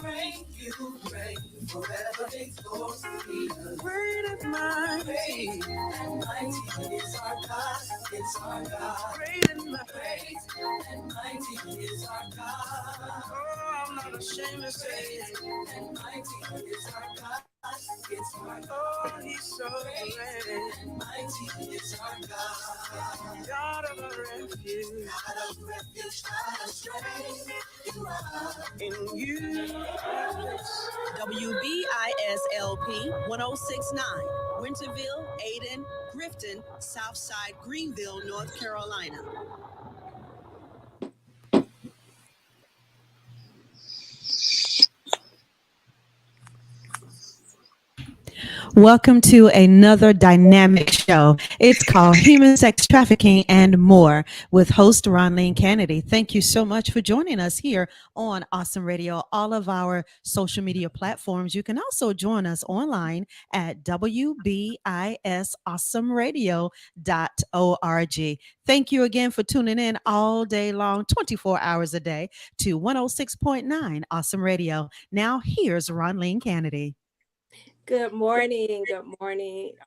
reign, you reign forever victorious. Great and mighty is our God, it's our God. Great and mighty is our God. Oh, I'm not ashamed to say it. And mighty is our God. It's our God. Oh, he's so great and mighty is our God. God of a refuge, God of refuge, God of strength. You are in you. WBISLP 1069, Winterville, Aden, Grifton, Southside, Greenville, North Carolina. Welcome to another dynamic show. It's called Human Sex Trafficking and More with host Ronleen Kennedy. Thank you so much for joining us here on Awesome Radio, all of our social media platforms. You can also join us online at wbisawesomeradio.org. Thank you again for tuning in all day long, 24 hours a day to 106.9 Awesome Radio. Now, here's Ronleen Kennedy. Good morning,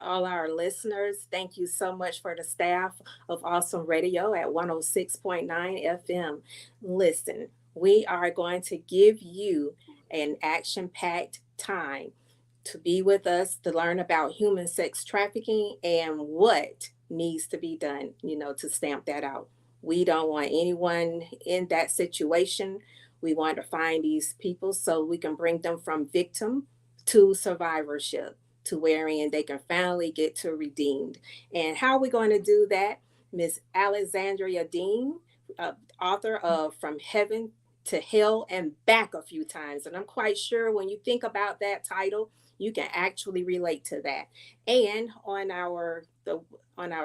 all our listeners. Thank you so much for the staff of Awesome Radio at 106.9 FM. Listen, we are going to give you an action-packed time to be with us to learn about human sex trafficking and what needs to be done, to stamp that out. We don't want anyone in that situation. We want to find these people so we can bring them from victim to survivorship, to wherein they can finally get to redeemed. And how are we going to do that? Miss Alexandria Dean, author of From Heaven to Hell and Back a few times. And I'm quite sure when you think about that title, you can actually relate to that. And on our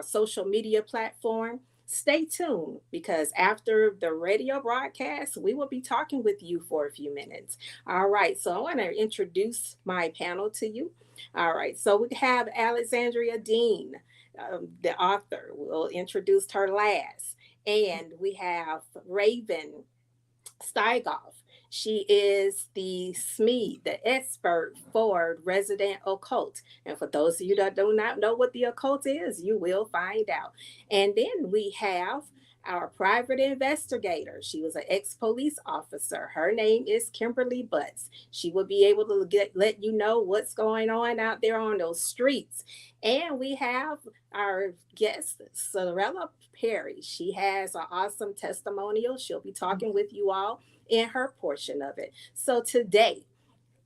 social media platform, stay tuned because after the radio broadcast, we will be talking with you for a few minutes. All right, so I want to introduce my panel to you. All right, so we have Alexandria Dean, the author. We'll introduce her last. And we have Raven Steigoff. She is the SME, the expert for resident occult. And for those of you that do not know what the occult is, you will find out. And then we have our private investigator. She was an ex-police officer. Her name is Kimberly Butts. She will be able to let you know what's going on out there on those streets. And we have our guest, Sorella Perry. She has an awesome testimonial. She'll be talking with you all in her portion of it. So today,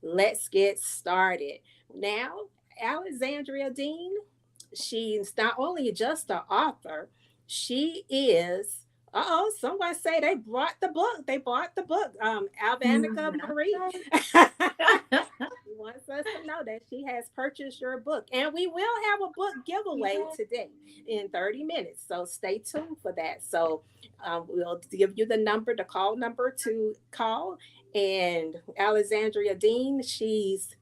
let's get started. Now, Alexandria Dean, she's not only just an author, she is, someone say they brought the book. They bought the book. Alvanica Marie wants us to know that she has purchased your book. And we will have a book giveaway today in 30 minutes. So stay tuned for that. So we'll give you the call number to call. And Alexandria Dean, she's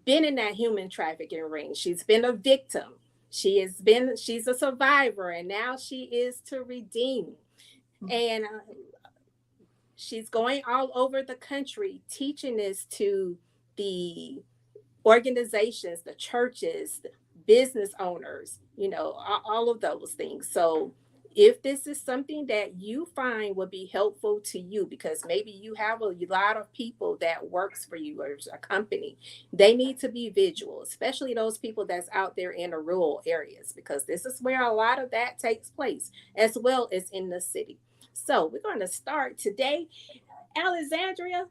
been in that human trafficking ring. She's been a victim. She's a survivor, and now she is to redeem. And she's going all over the country teaching this to the organizations, the churches, the business owners, all of those things. So if this is something that you find would be helpful to you, because maybe you have a lot of people that works for you or a company, they need to be vigilant, especially those people that's out there in the rural areas, because this is where a lot of that takes place, as well as in the city. So we're going to start today. Alexandria,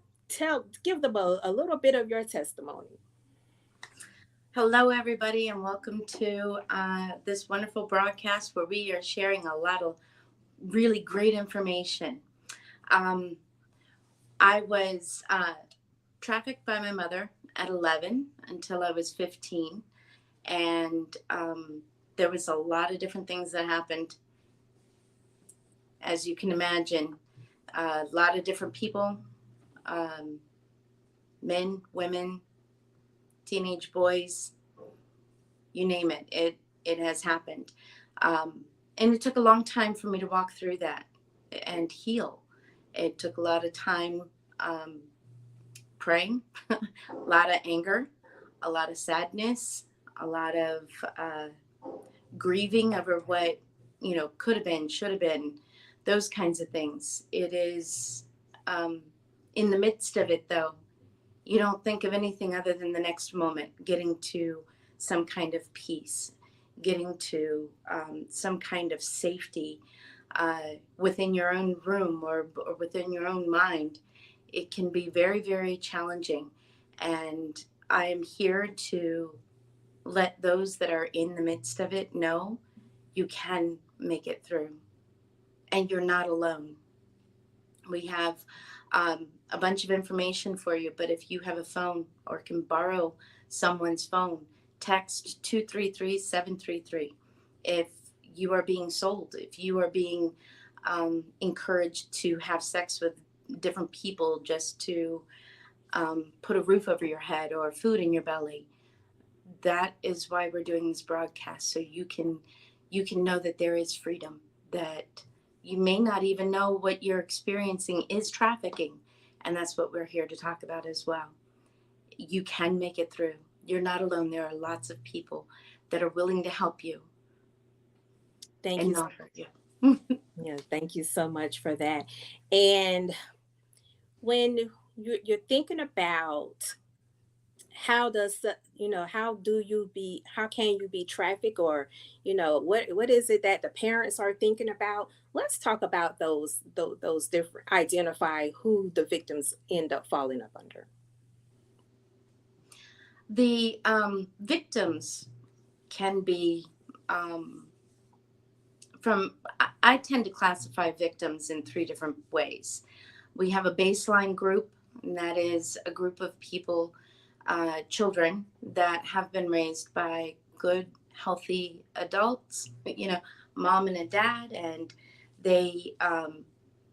give them a little bit of your testimony. Hello, everybody, and welcome to this wonderful broadcast where we are sharing a lot of really great information. I was trafficked by my mother at 11 until I was 15, and there was a lot of different things that happened. As you can imagine, a lot of different people, men, women, teenage boys, you name it, it has happened. And it took a long time for me to walk through that and heal. It took a lot of time praying, a lot of anger, a lot of sadness, a lot of grieving over what, could have been, should have been, those kinds of things. It is, in the midst of it, though, you don't think of anything other than the next moment, getting to some kind of peace, getting to some kind of safety within your own room, or within your own mind. It can be very, very challenging. And I am here to let those that are in the midst of it know you can make it through, and you're not alone. We have a bunch of information for you, but if you have a phone or can borrow someone's phone, text 233-733. If you are being sold, if you are being encouraged to have sex with different people just to put a roof over your head or food in your belly, that is why we're doing this broadcast, so you can know that there is freedom, that you may not even know what you're experiencing is trafficking, and that's what we're here to talk about as well. You can make it through. You're not alone. There are lots of people that are willing to help you Thank and you. not hurt you. Yeah, thank you so much for that. And when you're thinking about how does how can you be trafficked, or what is it that the parents are thinking about? Let's talk about those different, identify who the victims end up falling up under. The victims can be um, from, I tend to classify victims in three different ways. We have a baseline group, and that is a group of people, children that have been raised by good, healthy adults, mom and a dad, and they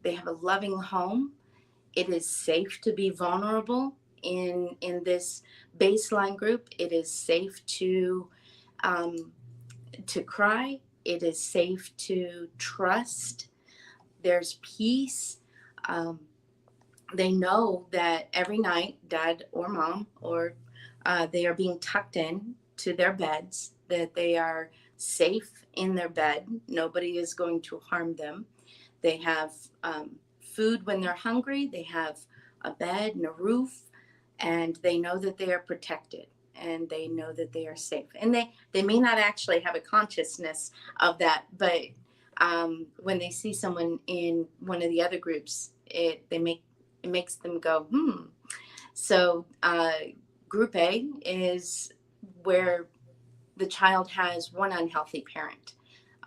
they have a loving home. It is safe to be vulnerable in this baseline group. It is safe um, to cry. It is safe to trust. There's peace. Um, they know that every night, dad or mom, or they are being tucked in to their beds, that they are safe in their bed. Nobody is going to harm them. They have food when they're hungry. They have a bed and a roof, and they know that they are protected, and they know that they are safe. And they may not actually have a consciousness of that, but when they see someone in one of the other groups, it makes them go, hmm. So group A is where the child has one unhealthy parent,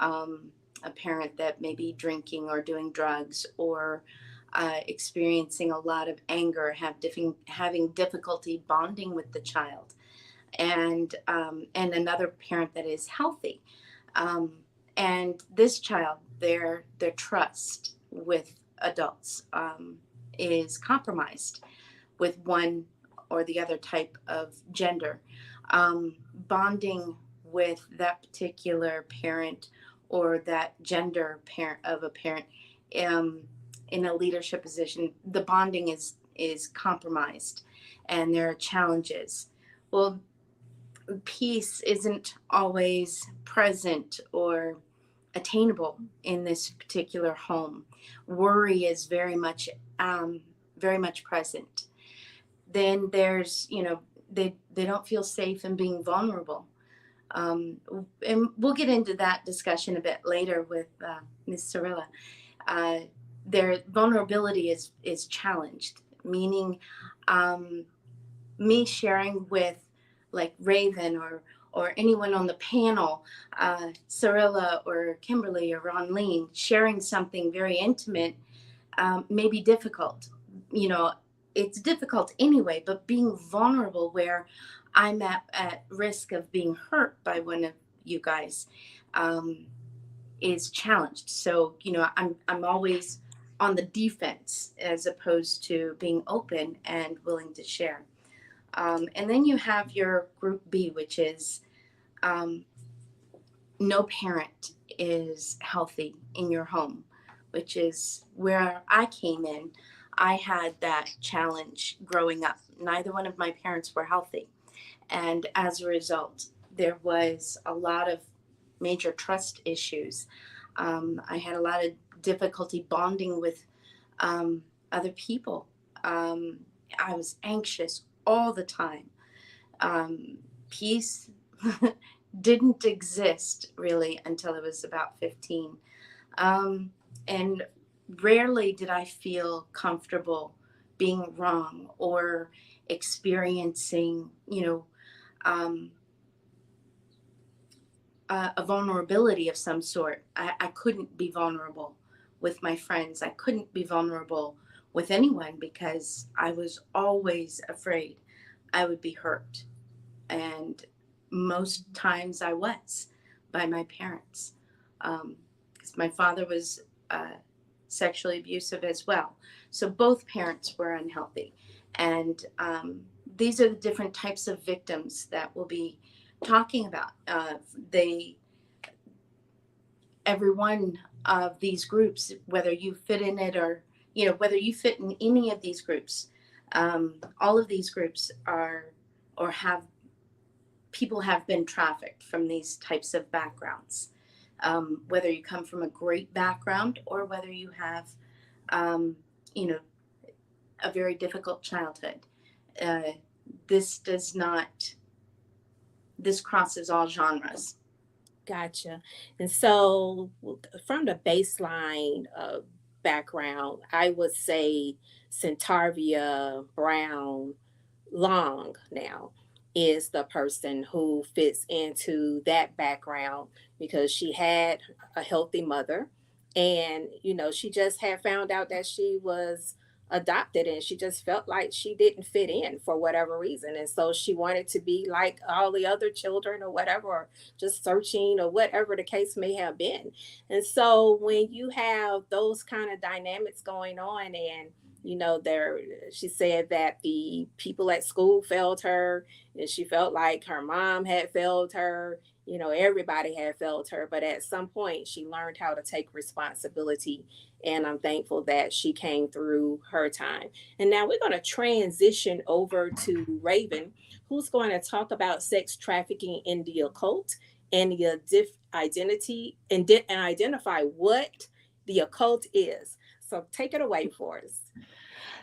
a parent that may be drinking or doing drugs, or experiencing a lot of anger, having difficulty bonding with the child, and another parent that is healthy. Um, and this child, their trust with adults is compromised with one or the other type of gender. Bonding with that particular parent or that gender parent of a parent, um, in a leadership position, the bonding is compromised, and there are challenges. Well, peace isn't always present or attainable in this particular home. Worry is very much present. Then there's, they don't feel safe in being vulnerable. And we'll get into that discussion a bit later with Ms. Cirilla. Uh, their vulnerability is challenged, meaning me sharing with, like, Raven or anyone on the panel, Cirilla or Kimberly or Ronleen, sharing something very intimate may be difficult. It's difficult anyway, but being vulnerable where I'm at risk of being hurt by one of you guys is challenged. So, I'm always on the defense as opposed to being open and willing to share. And then you have your group B, which is no parent is healthy in your home, which is where I came in. I had that challenge growing up. Neither one of my parents were healthy. And as a result, there was a lot of major trust issues. I had a lot of difficulty bonding with other people. Um, I was anxious all the time. Peace didn't exist really until I was about 15. And rarely did I feel comfortable being wrong or experiencing, um, a vulnerability of some sort. I couldn't be vulnerable with my friends. I couldn't be vulnerable with anyone because I was always afraid I would be hurt. And most times I was by my parents. Because my father was uh, sexually abusive as well. So both parents were unhealthy. And these are the different types of victims that we'll be talking about. Every one of these groups, whether you fit in it or, whether you fit in any of these groups, all of these groups are or have people have been trafficked from these types of backgrounds. Whether you come from a great background or whether you have, um, you know, a very difficult childhood. Uh, this does not, this crosses all genres. Gotcha. And so, from the baseline background, I would say Centarvia Brown Long now is the person who fits into that background because she had a healthy mother, and she just had found out that she was adopted, and she just felt like she didn't fit in for whatever reason, and so she wanted to be like all the other children or whatever, or just searching or whatever the case may have been. And so when you have those kind of dynamics going on, and there, she said that the people at school failed her, and she felt like her mom had failed her. Everybody had failed her, but at some point she learned how to take responsibility, and I'm thankful that she came through her time. And now we're going to transition over to Raven, who's going to talk about sex trafficking in the occult and the identity and identify what the occult is. So take it away for us.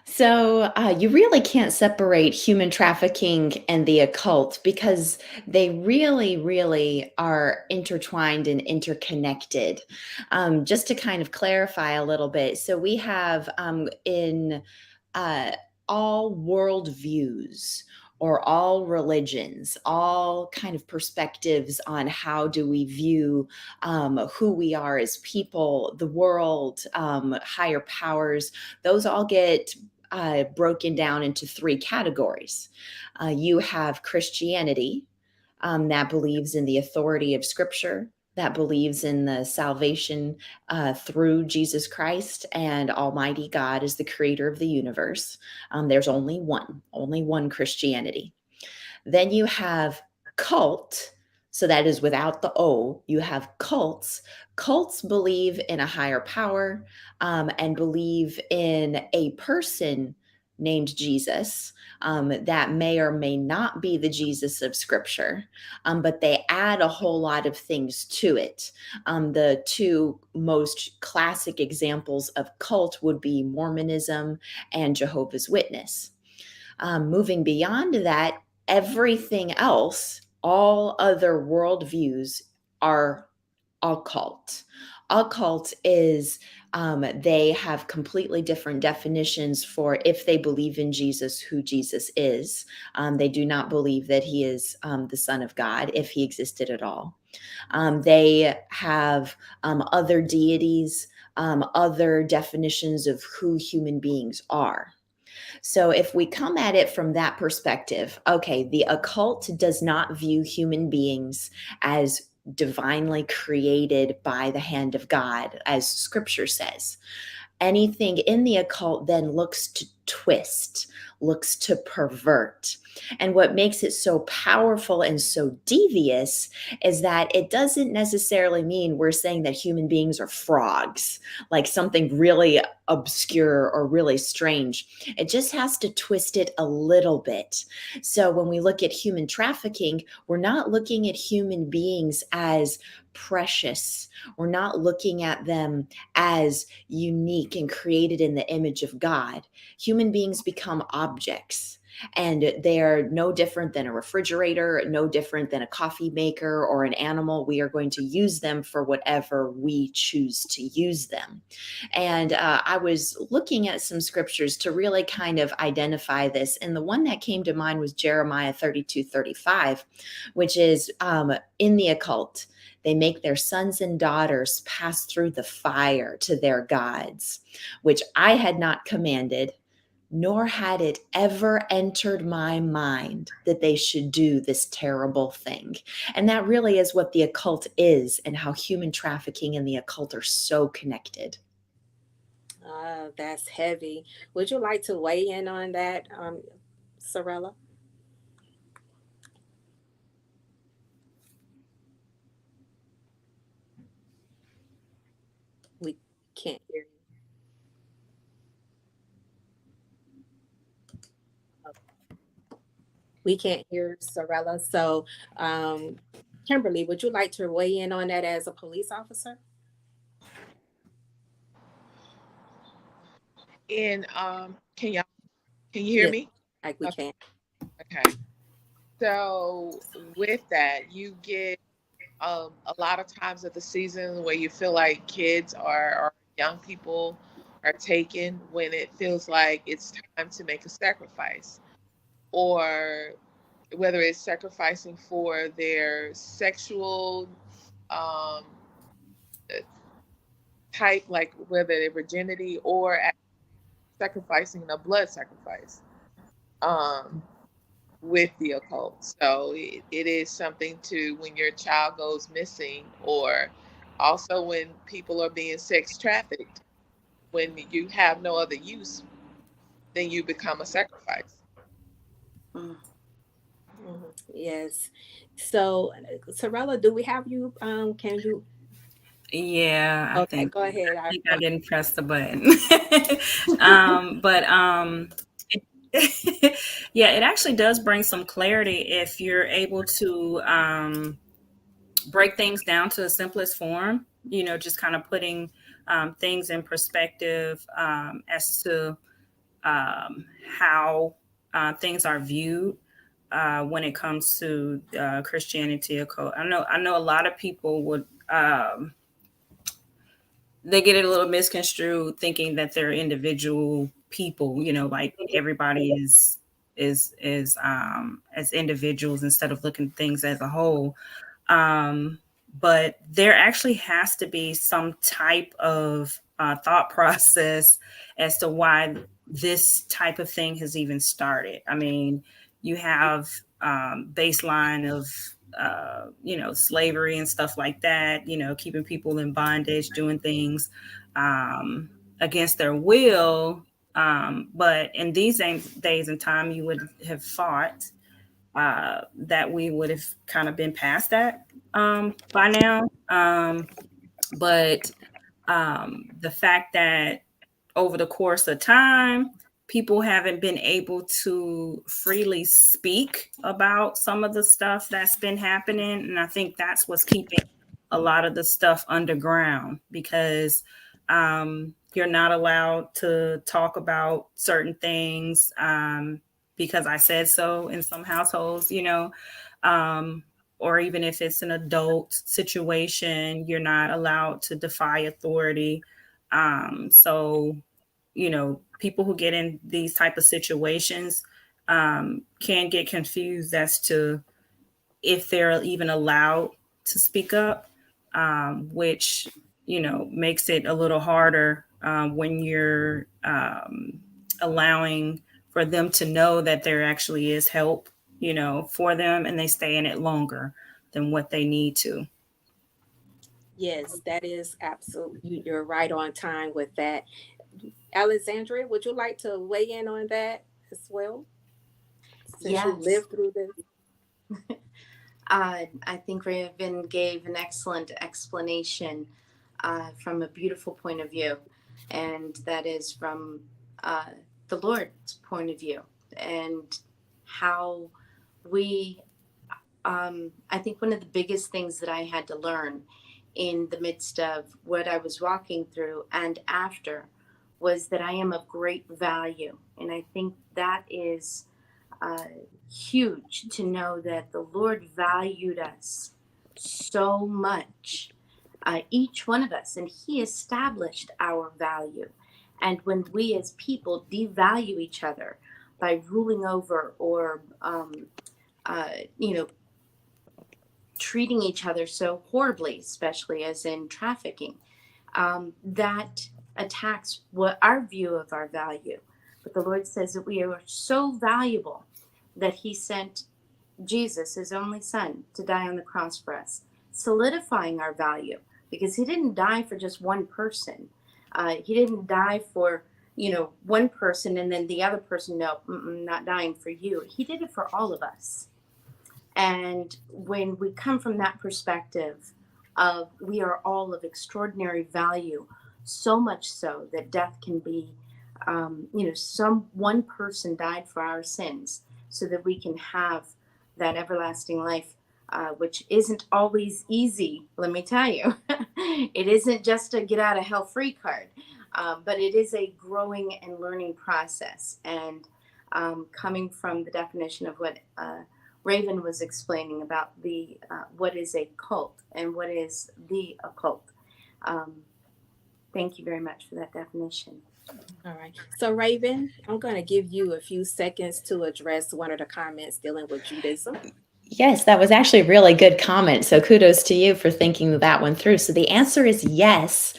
So, you really can't separate human trafficking and the occult because they really, really are intertwined and interconnected. Just to kind of clarify a little bit, so we have in uh, all worldviews or all religions, all kind of perspectives on how do we view who we are as people, the world, higher powers, those all get broken down into three categories. You have Christianity, that believes in the authority of Scripture, that believes in the salvation through Jesus Christ and Almighty God as the creator of the universe. There's only one Christianity. Then you have cult. So that is without the O. You have cults. Cults believe in a higher power and believe in a person named Jesus that may or may not be the Jesus of Scripture, but they add a whole lot of things to it. The two most classic examples of cult would be Mormonism and Jehovah's Witness. Moving beyond that, everything else, all other worldviews are occult. Occult is they have completely different definitions for if they believe in Jesus, who Jesus is. They do not believe that he is the Son of God, if he existed at all. They have other deities, other definitions of who human beings are. So if we come at it from that perspective, okay, the occult does not view human beings as divinely created by the hand of God, as scripture says. Anything in the occult then looks to twist, looks to pervert. And what makes it so powerful and so devious is that it doesn't necessarily mean we're saying that human beings are frogs, like something really obscure or really strange. It just has to twist it a little bit. So when we look at human trafficking, we're not looking at human beings as precious. We're not looking at them as unique and created in the image of God. Human beings become objects. And they're no different than a refrigerator, no different than a coffee maker or an animal. We are going to use them for whatever we choose to use them. And I was looking at some scriptures to really kind of identify this. And the one that came to mind was Jeremiah 32:35, which is in the occult. They make their sons and daughters pass through the fire to their gods, which I had not commanded, nor had it ever entered my mind that they should do this terrible thing. And that really is what the occult is, and how human trafficking and the occult are so connected. That's heavy. Would you like to weigh in on that, Sorella? We can't hear you. We can't hear Sorella. So, um, Kimberly, would you like to weigh in on that as a police officer? And can you hear Yes, me? like we Okay. can. Okay. So with that, you get a lot of times of the season where you feel like kids or young people are taken when it feels like it's time to make a sacrifice, or whether it's sacrificing for their sexual um, type, like whether their virginity, or sacrificing a blood sacrifice. Um, with the occult. So it is something to when your child goes missing, or also when people are being sex trafficked, when you have no other use, then you become a sacrifice. Mm. Mhm. Yes. So, Sorella, do we have you? Can you? Yeah, Okay, go ahead. I I think I apologize. didn't press the button. But it, yeah, it actually does bring some clarity if you're able to break things down to the simplest form. You know, just kind of putting things in perspective as to how things are viewed when it comes to Christianity or cult. I know a lot of people would they get it a little misconstrued thinking that they're individual people, you know, like everybody is as individuals instead of looking at things as a whole. um, but there actually has to be some type of thought process as to why this type of thing has even started. I mean, you have baseline of slavery and stuff like that. You know, keeping people in bondage, doing things um, against their will. But in these days and time, you would have thought that we would have kind of been past that by now. But the fact that over the course of time, people haven't been able to freely speak about some of the stuff that's been happening. And I think that's what's keeping a lot of the stuff underground because you're not allowed to talk about certain things because I said so in some households, you know. Um, or even if it's an adult situation, you're not allowed to defy authority. So people who get in these type of situations can get confused as to if they're even allowed to speak up, which makes it a little harder when you're allowing for them to know that there actually is help, for them, and they stay in it longer than what they need to. Yes, that is absolutely. You're right on time with that. Alexandria, would you like to weigh in on that? as well, since you Yes. lived through this? I think Raven gave an excellent explanation from a beautiful point of view, and that is from uh, the Lord's point of view, and how we. I think one of the biggest things that I had to learn in the midst of what I was walking through and after was that I am of great value, and I think that is uh, huge to know that the Lord valued us so much, each one of us, and He established our value. And when we as people devalue each other by ruling over or, you know, treating each other so horribly, especially as in trafficking, that attacks what our view of our value. But the Lord says that we are so valuable that He sent Jesus, His only Son, to die on the cross for us, solidifying our value, because He didn't die for just one person. He didn't die for, one person and then the other person, no, not dying for you. He did it for all of us. And when we come from that perspective of we are all of extraordinary value, so much so that death can be, some one person died for our sins so that we can have that everlasting life, which isn't always easy, let me tell you. It isn't just a get out of hell free card, but it is a growing and learning process. And coming from the definition of what Raven was explaining about the what is a cult and what is the occult. Thank you very much for that definition. All right. So, Raven, I'm going to give you a few seconds to address one of the comments dealing with Judaism. Yes, that was actually a really good comment. So kudos to you for thinking that one through. So the answer is yes.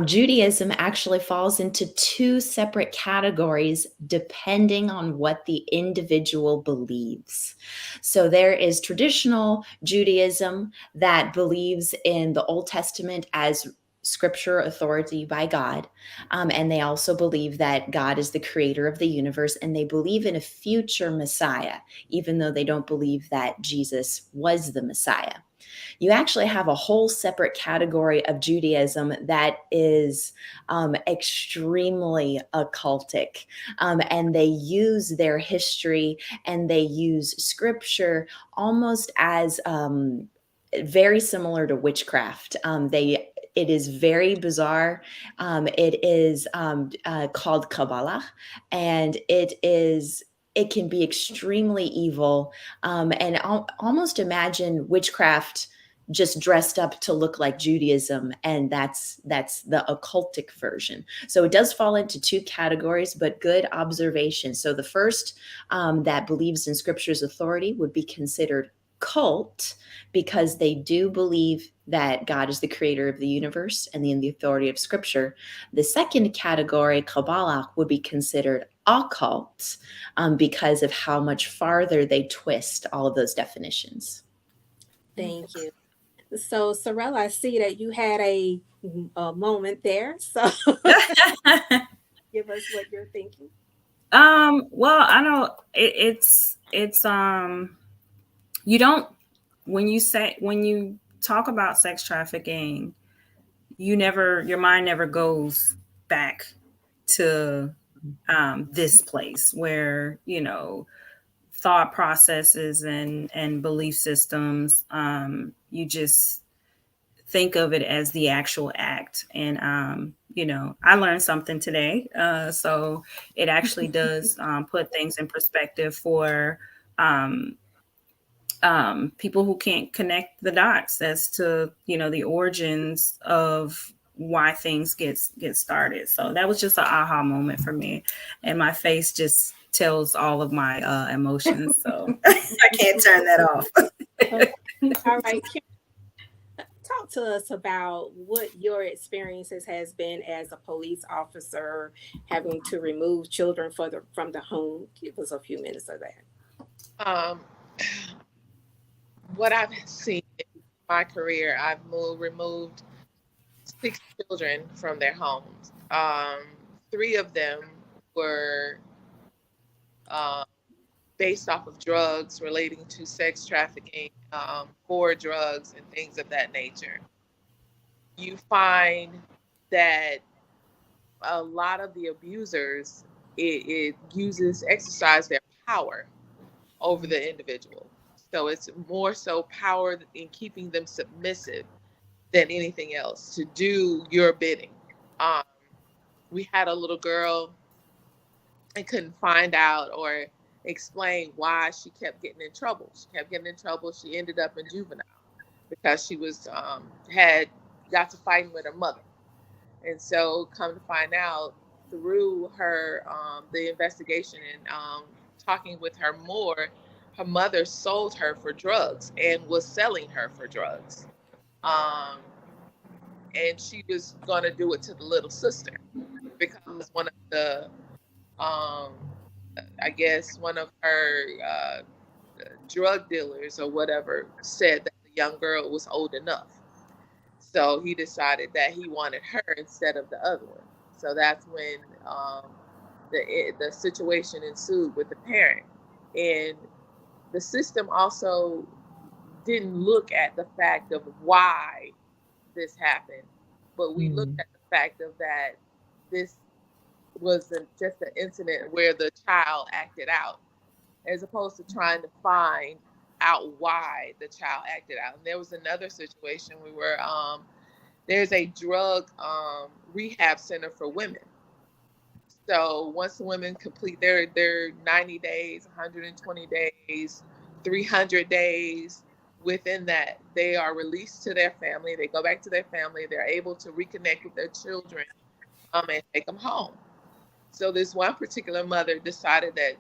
Judaism actually falls into two separate categories depending on what the individual believes. So there is traditional Judaism that believes in the Old Testament as scripture authority by God. And they also believe that God is the creator of the universe, and they believe in a future Messiah, even though they don't believe that Jesus was the Messiah. You actually have a whole separate category of Judaism that is extremely occultic. And they use their history and they use scripture almost as very similar to witchcraft. It is very bizarre. It is called Kabbalah, and it can be extremely evil. And almost imagine witchcraft just dressed up to look like Judaism, and that's the occultic version. So it does fall into two categories, but good observation. So the first that believes in Scripture's authority would be considered cult, because they do believe that God is the creator of the universe and in the authority of Scripture. The second category, Kabbalah, would be considered occult, because of how much farther they twist all of those definitions. Thank you. So, Sorella, I see that you had a moment there. So, give us what you're thinking. Well, I know it's you don't, when you talk about sex trafficking, your mind never goes back to this place where, thought processes and belief systems, you just think of it as the actual act. And I learned something today, so it actually does put things in perspective for people who can't connect the dots as to the origins of why things get started. So that was just an aha moment for me, and my face just tells all of my emotions, so I can't turn that off. All right, talk to us about what your experiences has been as a police officer, having to remove children from the home. Give us a few minutes of that. What I've seen in my career, I've removed 6 children from their homes. 3 of them were um, based off of drugs relating to sex trafficking, for drugs and things of that nature. You find that a lot of the abusers, it uses exercise their power over the individual. So it's more so power in keeping them submissive than anything else to do your bidding. Um, we had a little girl and couldn't find out or explain why she kept getting in trouble. She kept getting in trouble. She ended up in juvenile because she was had got to fighting with her mother. And so, come to find out through her the investigation and talking with her more, her mother sold her for drugs and was selling her for drugs. Um, and she was going to do it to the little sister because one of the um, I guess one of her drug dealers or whatever said that the young girl was old enough. So he decided that he wanted her instead of the other one. So that's when the situation ensued with the parent, and the system also didn't look at the fact of why this happened, but we looked Mm. at the fact of that this wasn't just an incident where the child acted out, as opposed to trying to find out why the child acted out. And there was another situation we were there's a drug rehab center for women. So once the women complete their 90 days, 120 days, 300 days, within that they are released to their family. They go back to their family. They're able to reconnect with their children and take them home. So this one particular mother decided that,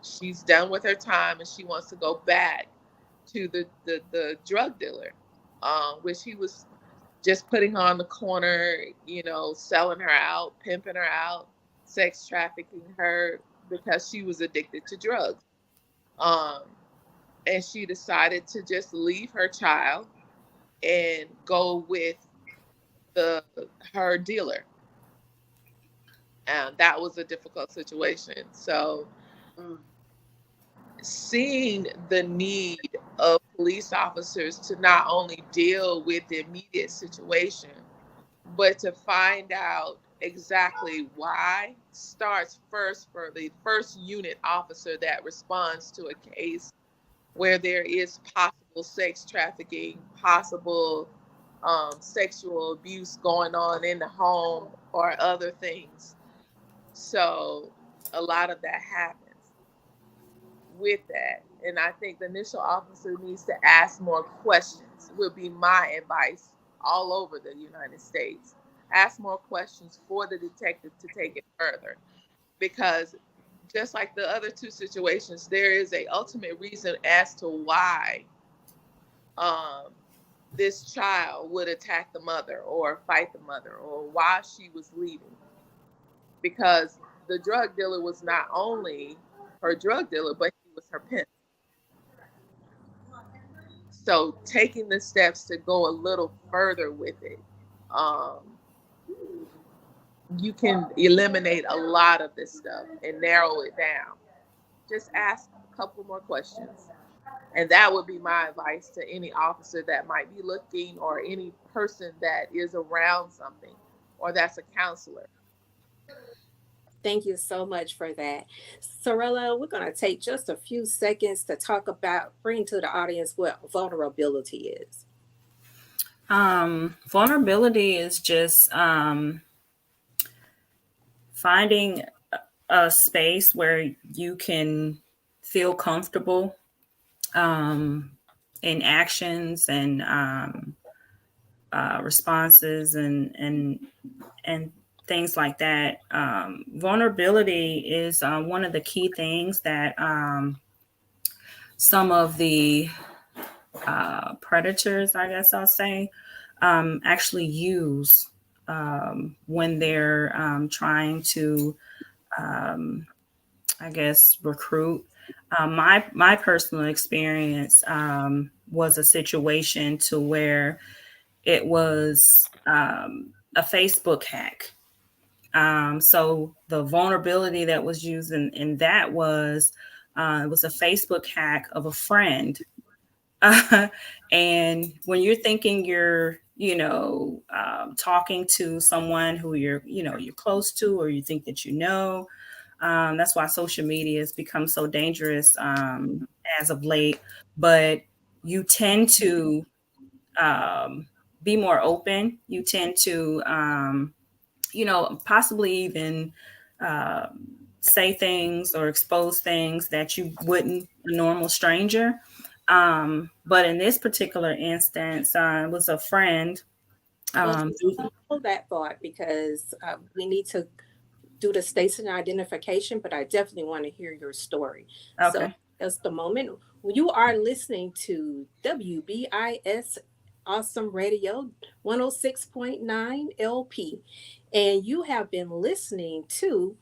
she's done with her time and she wants to go back to the drug dealer, which he was just putting her on the corner, selling her out, pimping her out, sex trafficking her because she was addicted to drugs. Um, and she decided to just leave her child and go with the her dealer. And that was a difficult situation. So Mm. seeing the need of police officers to not only deal with the immediate situation, but to find out exactly why starts first for the first unit officer that responds to a case where there is possible sex trafficking, possible sexual abuse going on in the home or other things. So a lot of that happens with that. And I think the initial officer needs to ask more questions, would be my advice all over the United States. Ask more questions for the detective to take it further. Because just like the other two situations, there is a ultimate reason as to why um, this child would attack the mother or fight the mother or why she was leaving. Because the drug dealer was not only her drug dealer, but he was her pimp. So taking the steps to go a little further with it, um, you can eliminate a lot of this stuff and narrow it down. Just ask a couple more questions. And that would be my advice to any officer that might be looking or any person that is around something or that's a counselor. Thank you so much for that. Sorella, we're going to take just a few seconds to talk about, bring to the audience what vulnerability is. Vulnerability is just finding a space where you can feel comfortable in actions and responses and things like that. Vulnerability is one of the key things that some of the predators, I guess I'll say, actually use when they're trying to, I guess, recruit. My personal experience was a situation to where it was a Facebook hack. So the vulnerability that was used in that was it was a Facebook hack of a friend. And when you're thinking you're, talking to someone who you're close to, or you think that that's why social media has become so dangerous as of late. But you tend to um, be more open. You tend to, possibly even uh, say things or expose things that you wouldn't a normal stranger. But in this particular instance, it was a friend. Well, Um, just hold that thought because we need to do the station identification, but I definitely want to hear your story. So okay. that's the moment. You are listening to WBIS Awesome Radio 106.9 LP, and you have been listening to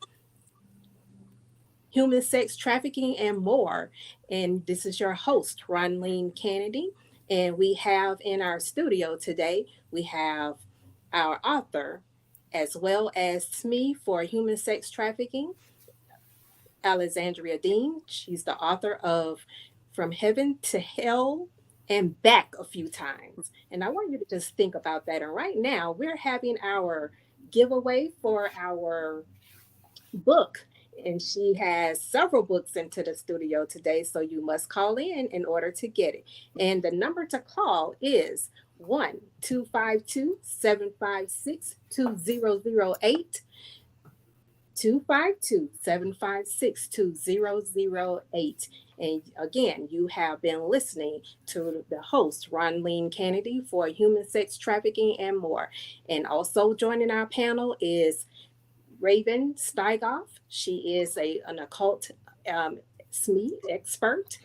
Human Sex Trafficking and More. And this is your host, Ronleen Kennedy. And we have in our studio today, we have our author, as well as SME for Human Sex Trafficking, Alexandria Dean. She's the author of From Heaven to Hell and Back a Few Times. And I want you to just think about that. And right now, we're having our giveaway for our book. And she has several books into the studio today, so you must call in order to get it. And the number to call is 1-252-756-2008. 252-756-2008. And again, you have been listening to the host, Ronleen Kennedy, for Human Sex Trafficking and More. And also joining our panel is Raven Steigoff. She is an occult SME expert,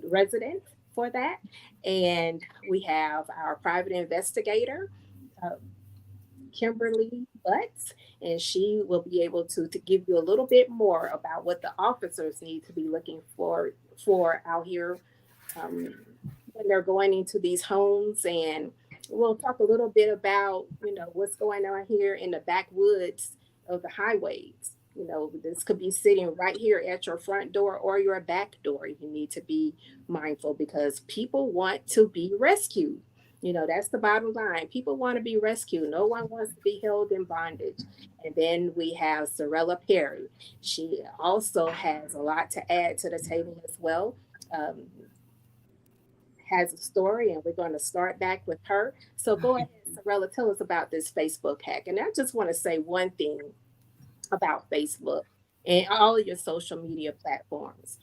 resident for that. And we have our private investigator, uh, Kimberly Butts, and she will be able to give you a little bit more about what the officers need to be looking for out here um, when they're going into these homes. And we'll talk a little bit about, what's going on here in the backwoods of the highways. This could be sitting right here at your front door or your back door. You need to be mindful because people want to be rescued. That's the bottom line. People want to be rescued. No one wants to be held in bondage. And then we have Sorella Perry. She also has a lot to add to the table as well. Um, has a story, and we're going to start back with her. So go ahead, Sorella, tell us about this Facebook hack. And I just want to say one thing about Facebook and all of your social media platforms.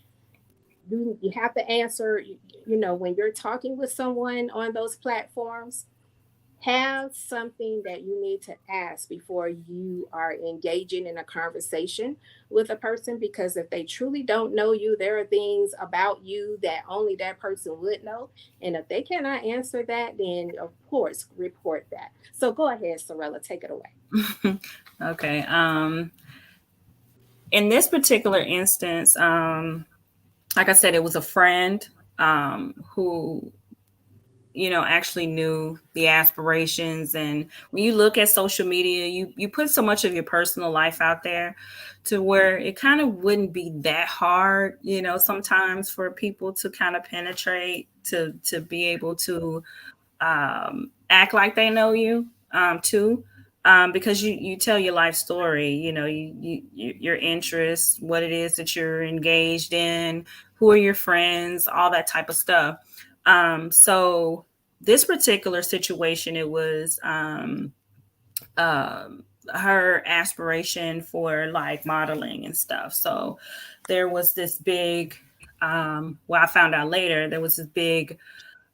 You have to answer, when you're talking with someone on those platforms, have something that you need to ask before you are engaging in a conversation with a person, because if they truly don't know you, there are things about you that only that person would know. And if they cannot answer that, then of course report that. So go ahead, Sorella, take it away. Okay. In this particular instance, like I said, it was a friend who actually knew the aspirations. And when you look at social media, you put so much of your personal life out there to where it kind of wouldn't be that hard, sometimes for people to kind of penetrate, to be able to act like they know you too. Because you tell your life story, your interests, what it is that you're engaged in, who are your friends, all that type of stuff. So this particular situation, it was her aspiration for like modeling and stuff. So there was this big, well, I found out later, there was this big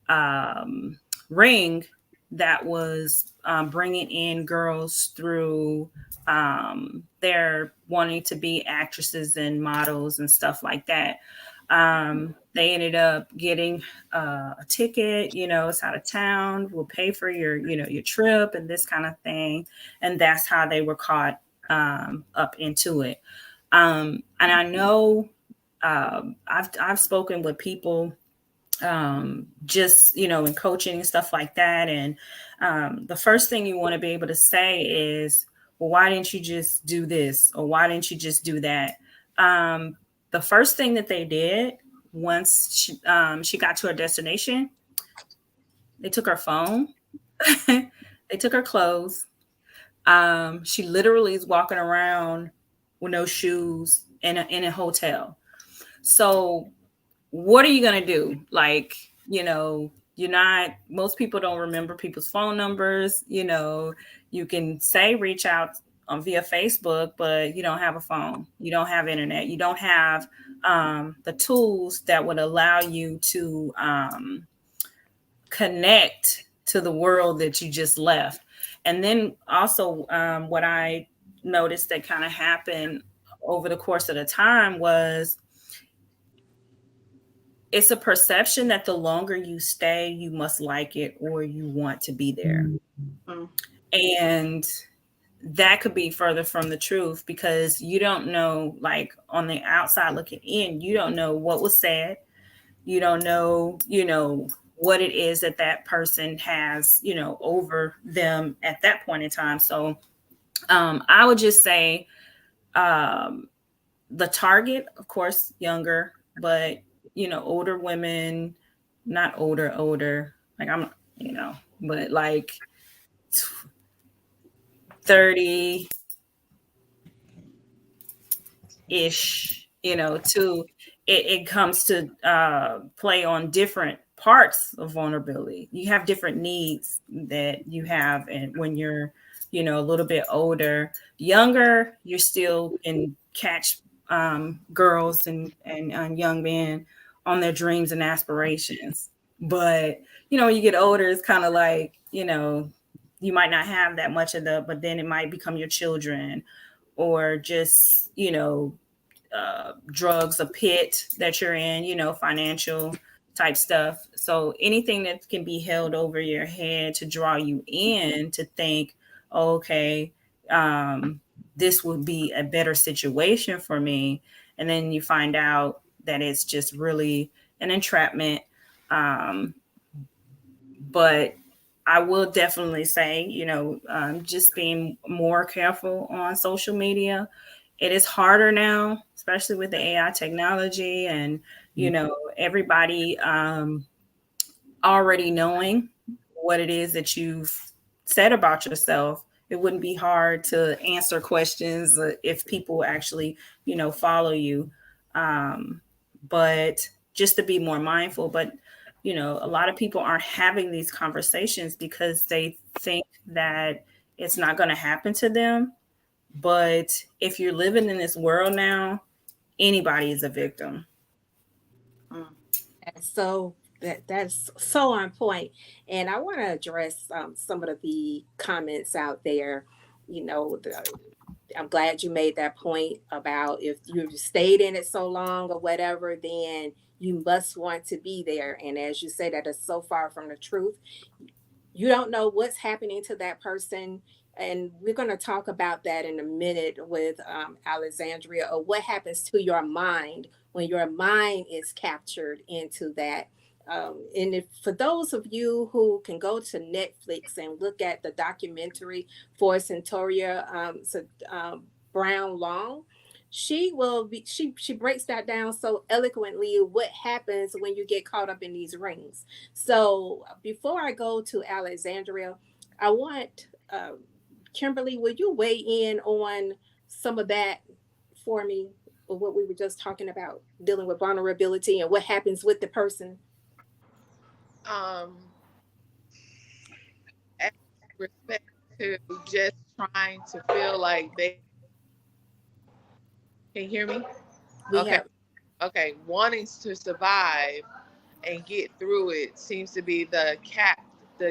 um, ring that was bringing in girls through their wanting to be actresses and models and stuff like that. They ended up getting a ticket, it's out of town, we'll pay for your trip and this kind of thing. And that's how they were caught up into it. And I know I've spoken with people just in coaching and stuff like that. And the first thing you want to be able to say is, well, why didn't you just do this? Or why didn't you just do that? The first thing that they did once she got to her destination, they took her phone, they took her clothes. She literally is walking around with no shoes in a hotel. So what are you going to do? Like, you're not, most people don't remember people's phone numbers. You can say reach out on via Facebook, but you don't have a phone. You don't have internet. You don't have the tools that would allow you to connect to the world that you just left. And then also, what I noticed that kind of happened over the course of the time was it's a perception that the longer you stay, you must like it or you want to be there. Mm. And that could be further from the truth because you don't know, like on the outside looking in, you don't know what was said. You don't know, what it is that person has, over them at that point in time. So I would just say the target, of course, younger, but older women, not older, like I'm, but like 30 ish, to it comes to play on different parts of vulnerability. You have different needs that you have, and when you're, a little bit older, younger, you're still in catch girls and young men on their dreams and aspirations. But when you get older, it's kind of like, you might not have that much of but then it might become your children or just, drugs, a pit that you're in, financial type stuff. So anything that can be held over your head to draw you in to think, okay, this would be a better situation for me. And then you find out that it's just really an entrapment. But I will definitely say, just being more careful on social media. It is harder now, especially with the AI technology and, everybody already knowing what it is that you've said about yourself. It wouldn't be hard to answer questions if people actually, follow you. But just to be more mindful. But a lot of people aren't having these conversations because they think that it's not going to happen to them. But if you're living in this world now, anybody is a victim. Mm. So that's so on point. And I want to address some of the comments out there. You know, I'm glad you made that point about if you've stayed in it so long or whatever, then you must want to be there. And as you say, that is so far from the truth. You don't know what's happening to that person. And we're going to talk about that in a minute with Alexandria, or what happens to your mind when your mind is captured into that. And if for those of you who can go to Netflix and look at the documentary for Centauria Brown Long, she breaks that down so eloquently what happens when you get caught up in these rings. So before I go to Alexandria, I want Kimberly, will you weigh in on some of that for me, or what we were just talking about, dealing with vulnerability and what happens with the person? Um, as respect to just trying to feel like they can you hear me. We Okay. have. Okay, wanting to survive and get through it seems to be the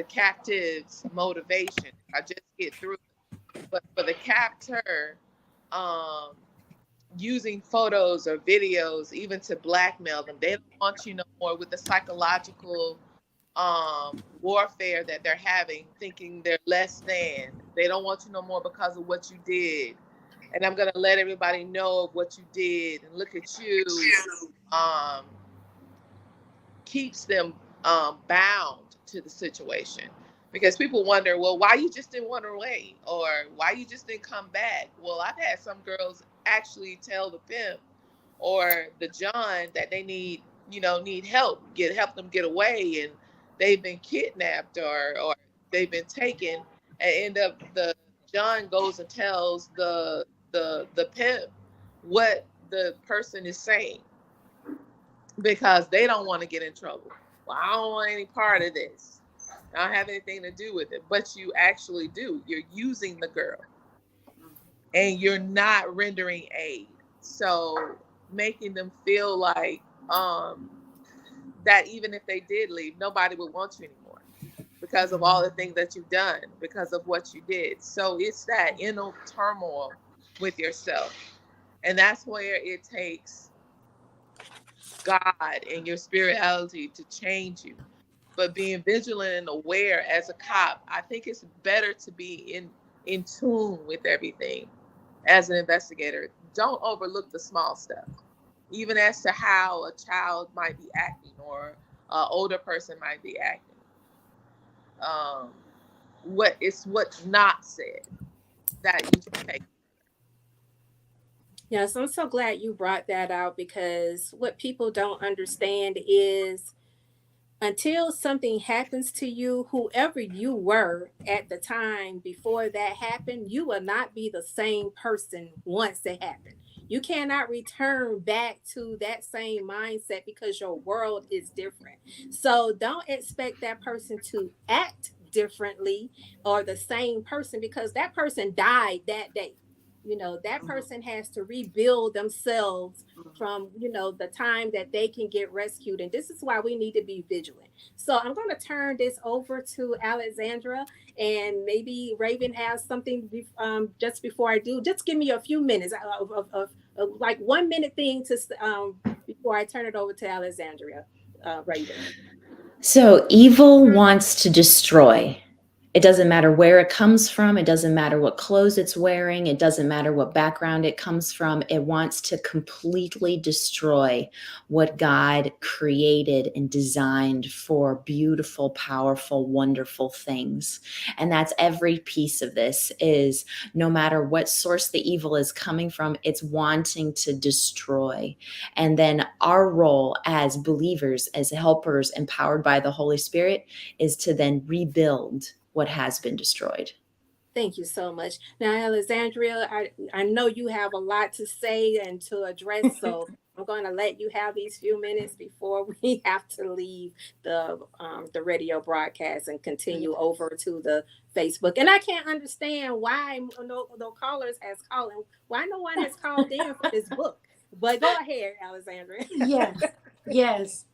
captive's motivation. I just get through it. But for the captor, um, using photos or videos even to blackmail them, they don't want you no more with the psychological warfare that they're having, thinking they're less than. They don't want you no more because of what you did. And I'm gonna let everybody know of what you did and look at you. Um, Keeps them bound to the situation. Because people wonder, well, why you just didn't run away, or why you just didn't come back. Well, I've had some girls actually tell the pimp or the John that they need help, help them get away, and they've been kidnapped or they've been taken, and end up the John goes and tells the pimp what the person is saying, because they don't want to get in trouble. Well, I don't want any part of this. I don't have anything to do with it. But you actually do. You're using the girl and you're not rendering aid. So making them feel like that even if they did leave, nobody would want you anymore because of all the things that you've done, because of what you did. So it's that inner turmoil with yourself. And that's where it takes God and your spirituality to change you. But being vigilant and aware as a cop, I think it's better to be in tune with everything as an investigator. Don't overlook the small stuff, even as to how a child might be acting or an older person might be acting. What's not said that you should take. Yes, I'm so glad you brought that out, because what people don't understand is until something happens to you, whoever you were at the time before that happened, you will not be the same person once it happened. You cannot return back to that same mindset because your world is different. So don't expect that person to act differently or the same person, because that person died that day. That person has to rebuild themselves from the time that they can get rescued, and this is why we need to be vigilant. So I'm going to turn this over to Alexandra, and maybe Raven has something just before I do. Just give me a few minutes of like 1 minute thing to before I turn it over to Alexandria. Raven. So evil wants to destroy. It doesn't matter where it comes from. It doesn't matter what clothes it's wearing. It doesn't matter what background it comes from. It wants to completely destroy what God created and designed for beautiful, powerful, wonderful things. And that's every piece of this is, no matter what source the evil is coming from, it's wanting to destroy. And then our role as believers, as helpers empowered by the Holy Spirit, is to then rebuild what has been destroyed. Thank you so much. Now, Alexandria, I know you have a lot to say and to address, so I'm going to let you have these few minutes before we have to leave the radio broadcast and continue over to the Facebook. And I can't understand why no callers has called, why no one has called in for this book. But go ahead, Alexandria. Yes.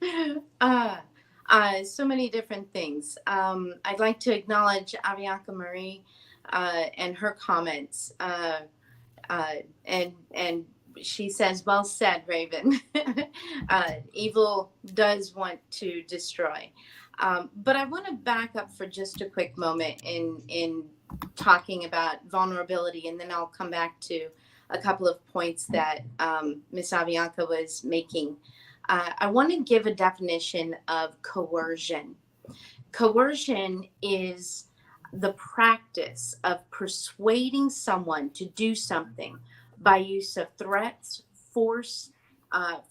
So many different things. I'd like to acknowledge Avianca Marie and her comments. And she says, well said, Raven. Evil does want to destroy. But I want to back up for just a quick moment in talking about vulnerability, and then I'll come back to a couple of points that Miss Avianca was making. I want to give a definition of coercion. Coercion is the practice of persuading someone to do something by use of threats, force,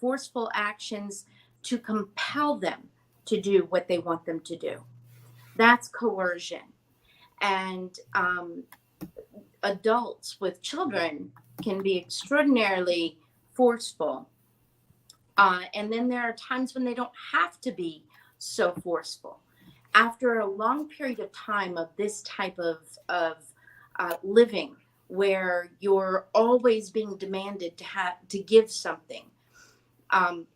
forceful actions to compel them to do what they want them to do. That's coercion. And adults with children can be extraordinarily forceful. And then there are times when they don't have to be so forceful. After a long period of time of this type of living, where you're always being demanded to give something,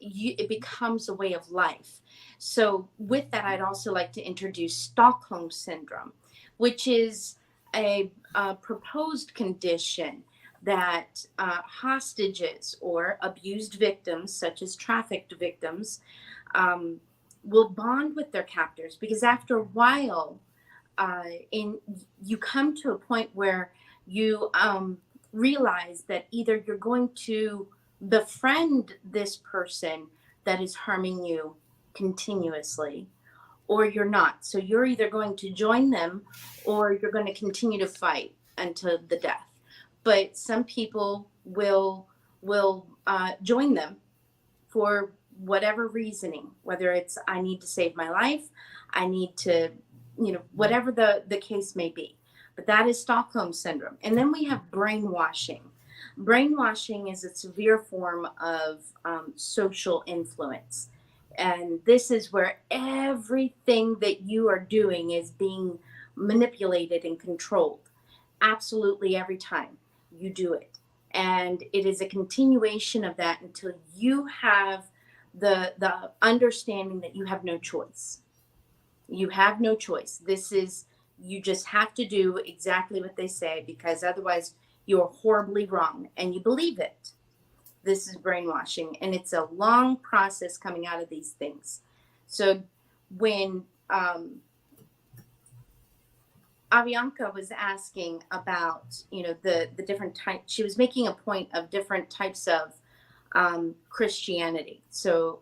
it becomes a way of life. So with that, I'd also like to introduce Stockholm Syndrome, which is a proposed condition that hostages or abused victims, such as trafficked victims, will bond with their captors, because after a while, you come to a point where you realize that either you're going to befriend this person that is harming you continuously, or you're not. So you're either going to join them or you're going to continue to fight until the death. But some people will join them for whatever reasoning, whether it's I need to save my life, I need to, whatever the case may be. But that is Stockholm syndrome. And then we have brainwashing. Brainwashing is a severe form of social influence. And this is where everything that you are doing is being manipulated and controlled. Absolutely every time you do it. And it is a continuation of that until you have the understanding that you have no choice. You have no choice. This is, you just have to do exactly what they say, because otherwise you're horribly wrong and you believe it. This is brainwashing, and it's a long process coming out of these things. So when Avianca was asking about, the different types, she was making a point of different types of Christianity. So,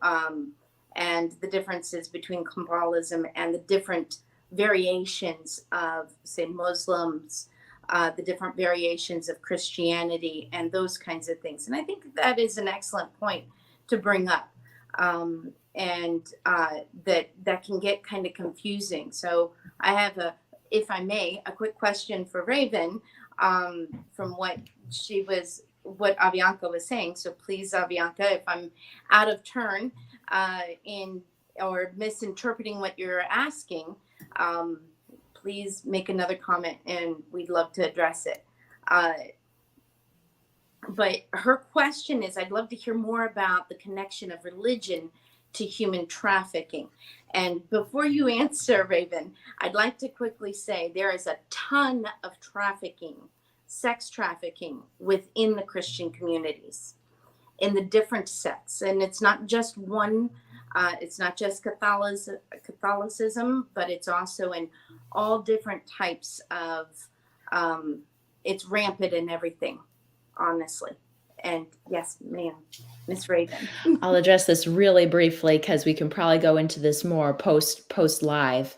and the differences between Kabbalism and the different variations of, say, Muslims, the different variations of Christianity, and those kinds of things. And I think that is an excellent point to bring up. And that can get kind of confusing. So I have if I may, a quick question for Raven, from what Avianca was saying. So please, Avianca, if I'm out of turn in or misinterpreting what you're asking, please make another comment and we'd love to address it. But her question is, I'd love to hear more about the connection of religion to human trafficking. And before you answer, Raven, I'd like to quickly say there is a ton of trafficking, sex trafficking within the Christian communities in the different sects. And it's not just one, it's not just Catholicism, but it's also in all different types of, it's rampant in everything, honestly. And yes, ma'am, Miss Raven. I'll address this really briefly because we can probably go into this more post live.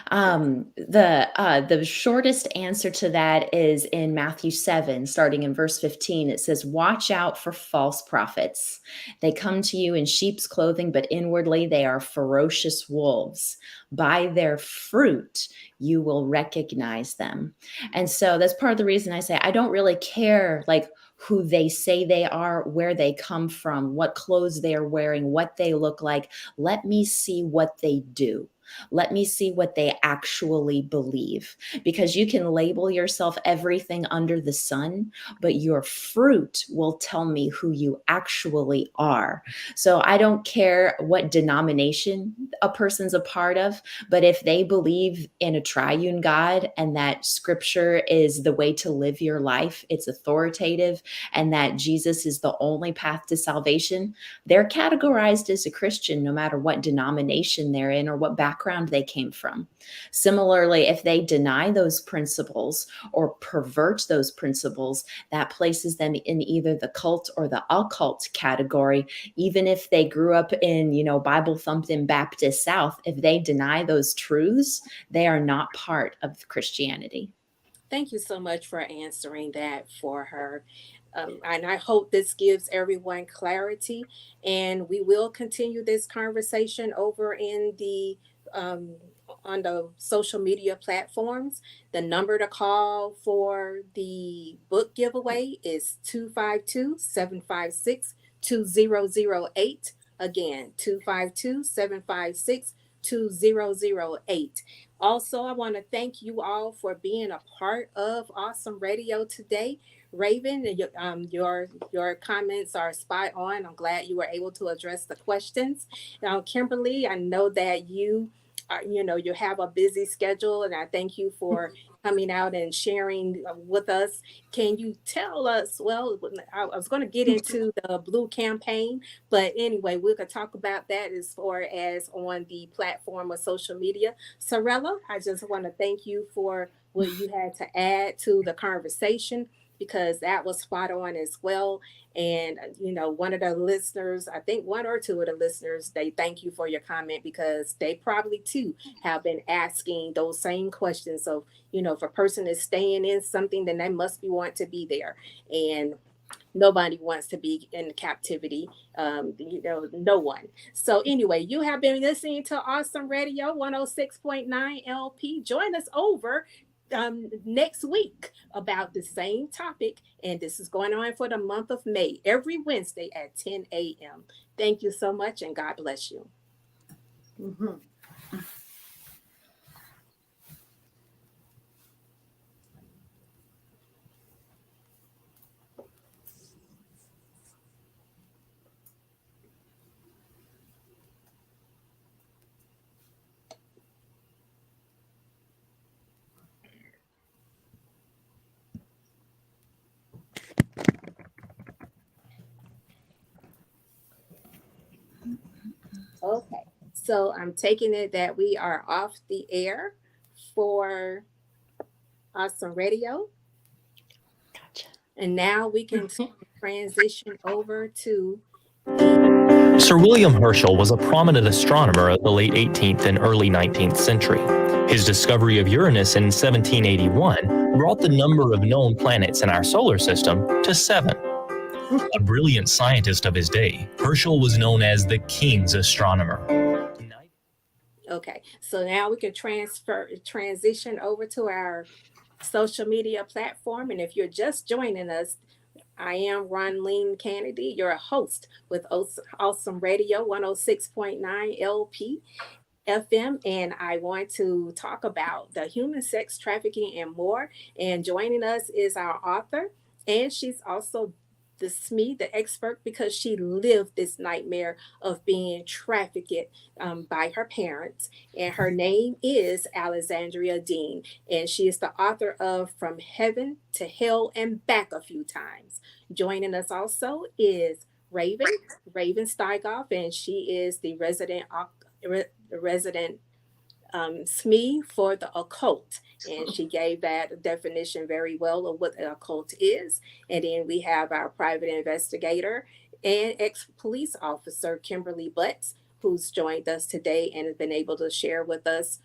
The shortest answer to that is in Matthew 7, starting in verse 15. It says, "Watch out for false prophets. They come to you in sheep's clothing, but inwardly they are ferocious wolves. By their fruit you will recognize them." And so that's part of the reason I say I don't really care like who they say they are, where they come from, what clothes they are wearing, what they look like. Let me see what they do. Let me see what they actually believe, because you can label yourself everything under the sun, but your fruit will tell me who you actually are. So I don't care what denomination a person's a part of, but if they believe in a triune God and that scripture is the way to live your life, it's authoritative, and that Jesus is the only path to salvation, they're categorized as a Christian no matter what denomination they're in or what background they came from. Similarly, if they deny those principles or pervert those principles, that places them in either the cult or the occult category. Even if they grew up in, Bible thumping Baptist South, if they deny those truths, they are not part of Christianity. Thank you so much for answering that for her. And I hope this gives everyone clarity. And we will continue this conversation over in the on the social media platforms. The number to call for the book giveaway is 252-756-2008. Again, 252-756-2008. Also, I want to thank you all for being a part of Awesome Radio today. Raven, your comments are spot on. I'm glad you were able to address the questions. Now, Kimberly, I know that you you have a busy schedule, and I thank you for coming out and sharing with us. Can you tell us? Well, I was going to get into the Blue campaign, but anyway, we could talk about that as far as on the platform of social media. Sorella, I just want to thank you for what you had to add to the conversation. because that was spot on as well. And, one of the listeners, I think one or two of the listeners, they thank you for your comment because they probably too have been asking those same questions. So, if a person is staying in something, then they must be want to be there. And nobody wants to be in captivity, no one. So anyway, you have been listening to Awesome Radio 106.9 LP. Join us over next week about the same topic, and this is going on for the month of May, every Wednesday at 10 a.m. Thank you so much, and God bless you. Mhm. Okay, so I'm taking it that we are off the air for Awesome Radio. Gotcha. And now we can transition over to Sir William Herschel was a prominent astronomer of the late 18th and early 19th century. His discovery of Uranus in 1781 brought the number of known planets in our solar system to 7. A brilliant scientist of his day, Herschel was known as the King's astronomer. Okay, so now we can transition over to our social media platform. And if you're just joining us, I am Ronleen Kennedy, your host with Awesome Radio 106.9 LP. FM, and I want to talk about the human sex trafficking and more. And joining us is our author, and she's also the SME, the expert, because she lived this nightmare of being trafficked by her parents. And her name is Alexandria Dean, and she is the author of From Heaven to Hell and Back a Few Times. Joining us also is Raven Steigoff, and she is the resident SME for the occult. And she gave that definition very well of what the occult is. And then we have our private investigator and ex-police officer, Kimberly Butts, who's joined us today and has been able to share with us,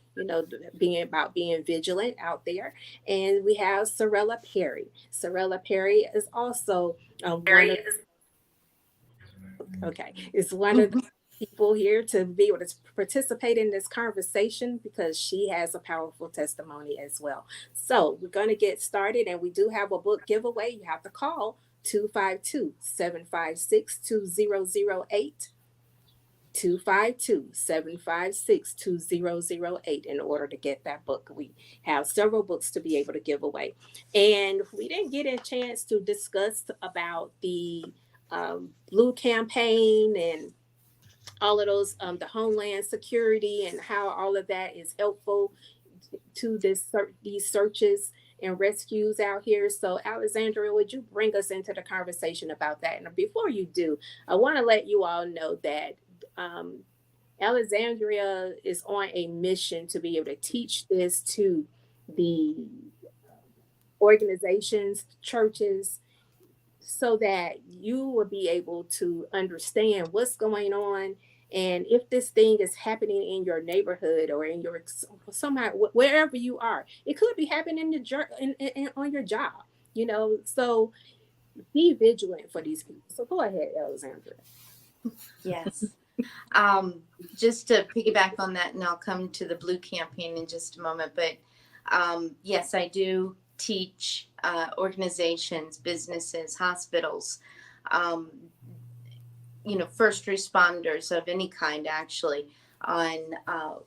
being vigilant out there. And we have Sorella Perry. Sorella Perry is also one of the people here to be able to participate in this conversation because she has a powerful testimony as well. So we're going to get started, and we do have a book giveaway. You have to call 252-756-2008. 252-756-2008 in order to get that book. We have several books to be able to give away. And we didn't get a chance to discuss about the Blue campaign and all of those, the Homeland Security and how all of that is helpful to these searches and rescues out here. So Alexandria, would you bring us into the conversation about that? And before you do, I want to let you all know that Alexandria is on a mission to be able to teach this to the organizations, churches, so that you will be able to understand what's going on. And if this thing is happening in your neighborhood or in your somehow wherever you are, it could be happening on your job. So be vigilant for these people. So go ahead, Alexandria. Yes. Just to piggyback on that, and I'll come to the Blue campaign in just a moment. But yes, I do teach organizations, businesses, hospitals, first responders of any kind, actually, on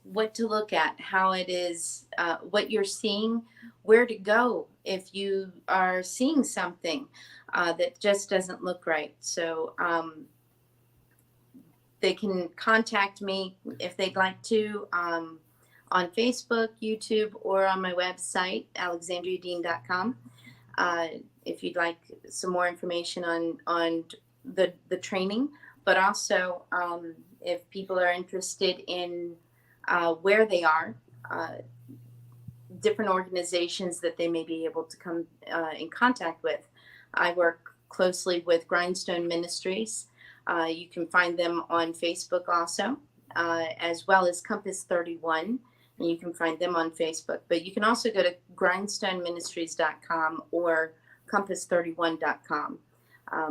what to look at, how it is, what you're seeing, where to go if you are seeing something that just doesn't look right. So they can contact me if they'd like to on Facebook, YouTube, or on my website, alexandriadean.com. If you'd like some more information on the training, but also if people are interested in where they are, different organizations that they may be able to come in contact with. I work closely with Grindstone Ministries. You can find them on Facebook also, as well as Compass 31, and you can find them on Facebook. But you can also go to grindstoneministries.com or compass31.com.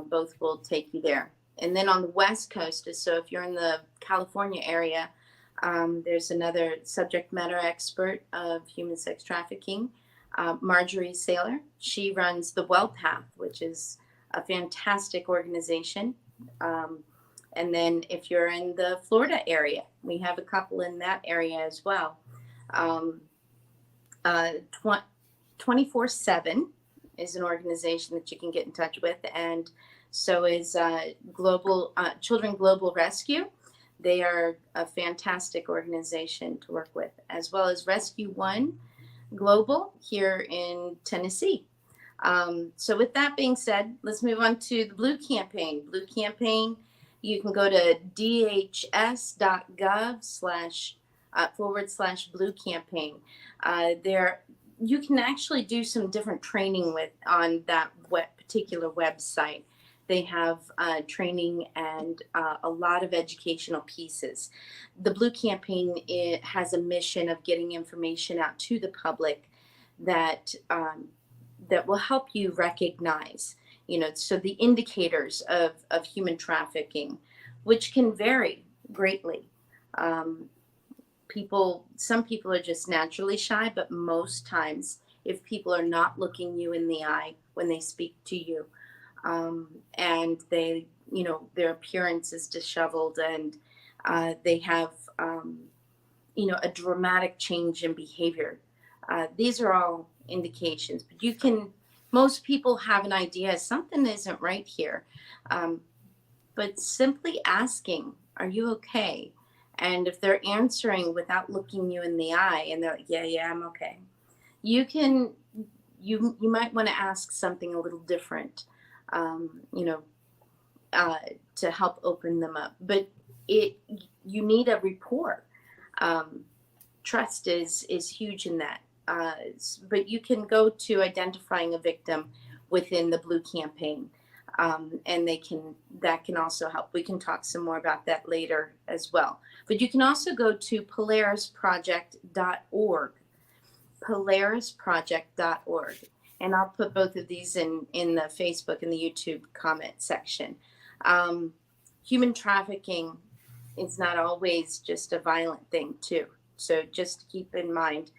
Both will take you there. And then on the West Coast, so if you're in the California area, there's another subject matter expert of human sex trafficking, Marjorie Saylor. She runs the Well Path, which is a fantastic organization. And then if you're in the Florida area, we have a couple in that area as well. 24/7 is an organization that you can get in touch with, and so is Children Global Rescue. They are a fantastic organization to work with, as well as Rescue One Global here in Tennessee. So with that being said, let's move on to the Blue Campaign. Blue Campaign, you can go to dhs.gov//Blue Campaign. There, you can actually do some different training on that particular website. They have training and a lot of educational pieces. The Blue Campaign, it has a mission of getting information out to the public that will help you recognize, so the indicators of human trafficking, which can vary greatly. Some people are just naturally shy, but most times, if people are not looking you in the eye when they speak to you, and they, their appearance is disheveled, and they have, a dramatic change in behavior. These are all indications, but most people have an idea something isn't right here. But simply asking, are you okay? And if they're answering without looking you in the eye and they're like, yeah, I'm okay, you might want to ask something a little different, to help open them up. But you need a rapport. Trust is huge in that. But you can go to identifying a victim within the Blue Campaign, and that can also help. We can talk some more about that later as well. But you can also go to polarisproject.org, polarisproject.org, and I'll put both of these in the Facebook and the YouTube comment section. Human trafficking is not always just a violent thing too. So just keep in mind,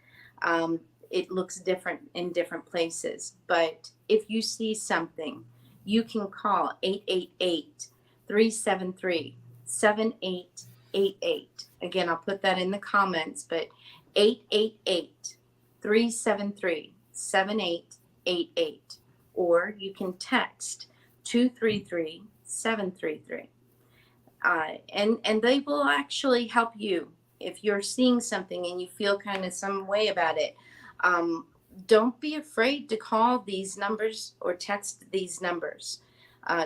it looks different in different places. But if you see something, you can call 888-373-7888. Again, I'll put that in the comments, but 888-373-7888. Or you can text 233-733. And they will actually help you. If you're seeing something and you feel kind of some way about it, don't be afraid to call these numbers or text these numbers.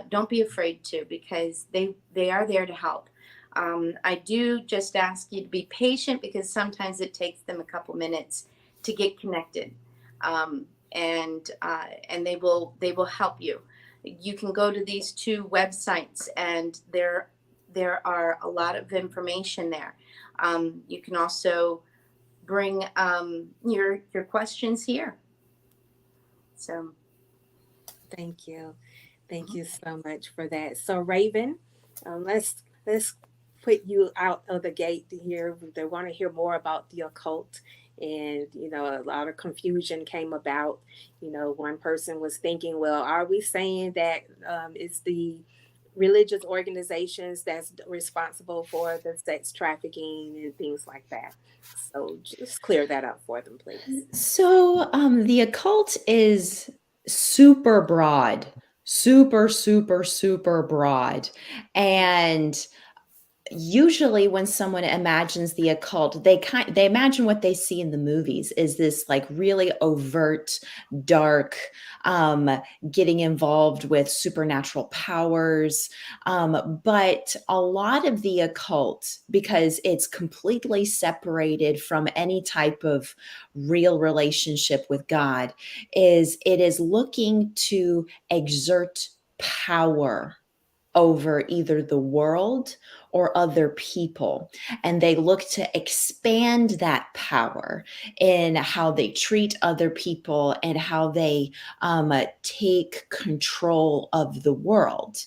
Don't be afraid to, because they are there to help. I do just ask you to be patient, because sometimes it takes them a couple minutes to get connected, and they will help you. You can go to these two websites, and there are a lot of information there. You can also bring your questions here. So, thank you so much for that. So, Raven, let's put you out of the gate here. They want to hear more about the occult, and a lot of confusion came about. One person was thinking, well, are we saying that it's the religious organizations that's responsible for the sex trafficking and things like that? So just clear that up for them, please. So the occult is super broad, super broad. And usually when someone imagines the occult, they imagine what they see in the movies is this like really overt, dark, um, getting involved with supernatural powers. But a lot of the occult, because it's completely separated from any type of real relationship with God, it is looking to exert power over either the world or other people. And they look to expand that power in how they treat other people and how they take control of the world.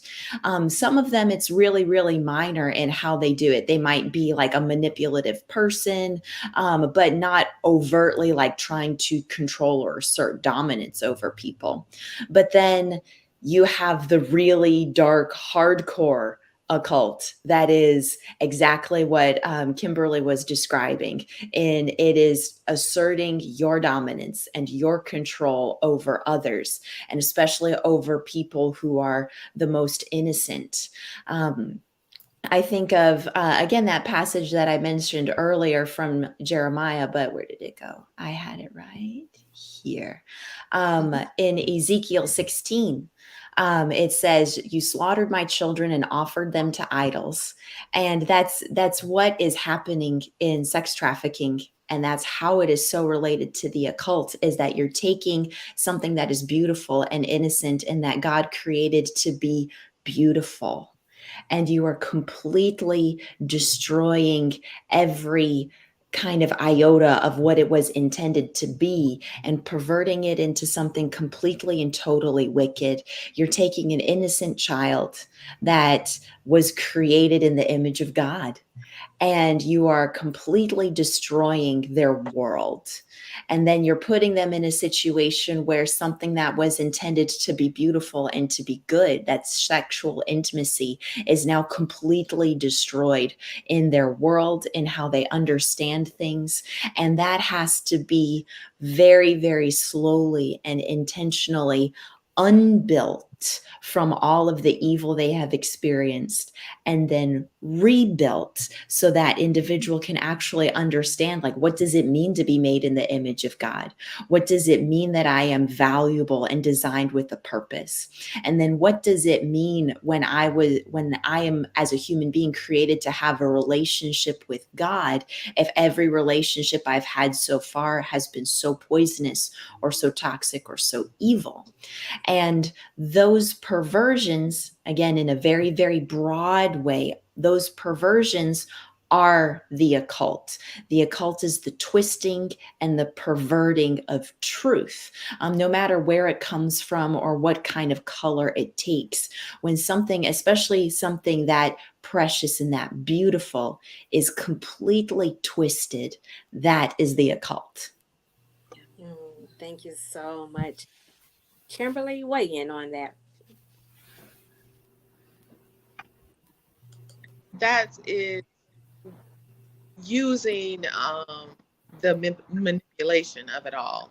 Some of them, it's really, really minor in how they do it. They might be like a manipulative person, but not overtly like trying to control or assert dominance over people. But then you have the really dark, hardcore occult that is exactly what Kimberly was describing. And it is asserting your dominance and your control over others, and especially over people who are the most innocent. I think of, again, that passage that I mentioned earlier from Jeremiah, but where did it go? I had it right here. In Ezekiel 16, it says, "You slaughtered my children and offered them to idols." And that's what is happening in sex trafficking. And that's how it is so related to the occult, is that you're taking something that is beautiful and innocent and that God created to be beautiful, and you are completely destroying every kind of iota of what it was intended to be and perverting it into something completely and totally wicked. You're taking an innocent child that was created in the image of God, and you are completely destroying their world. And then you're putting them in a situation where something that was intended to be beautiful and to be good, that sexual intimacy, is now completely destroyed in their world, in how they understand things. And that has to be very, very slowly and intentionally unbuilt from all of the evil they have experienced, and then rebuilt so that individual can actually understand, like, what does it mean to be made in the image of God? What does it mean that I am valuable and designed with a purpose? And then what does it mean when I am, as a human being, created to have a relationship with God, if every relationship I've had so far has been so poisonous or so toxic or so evil? And those perversions, again, in a very, very broad way, those perversions are the occult. The occult is the twisting and the perverting of truth, no matter where it comes from or what kind of color it takes. When something, especially something that precious and that beautiful, is completely twisted, that is the occult. Thank you so much. Kimberly, weigh in on that. That is using the manipulation of it all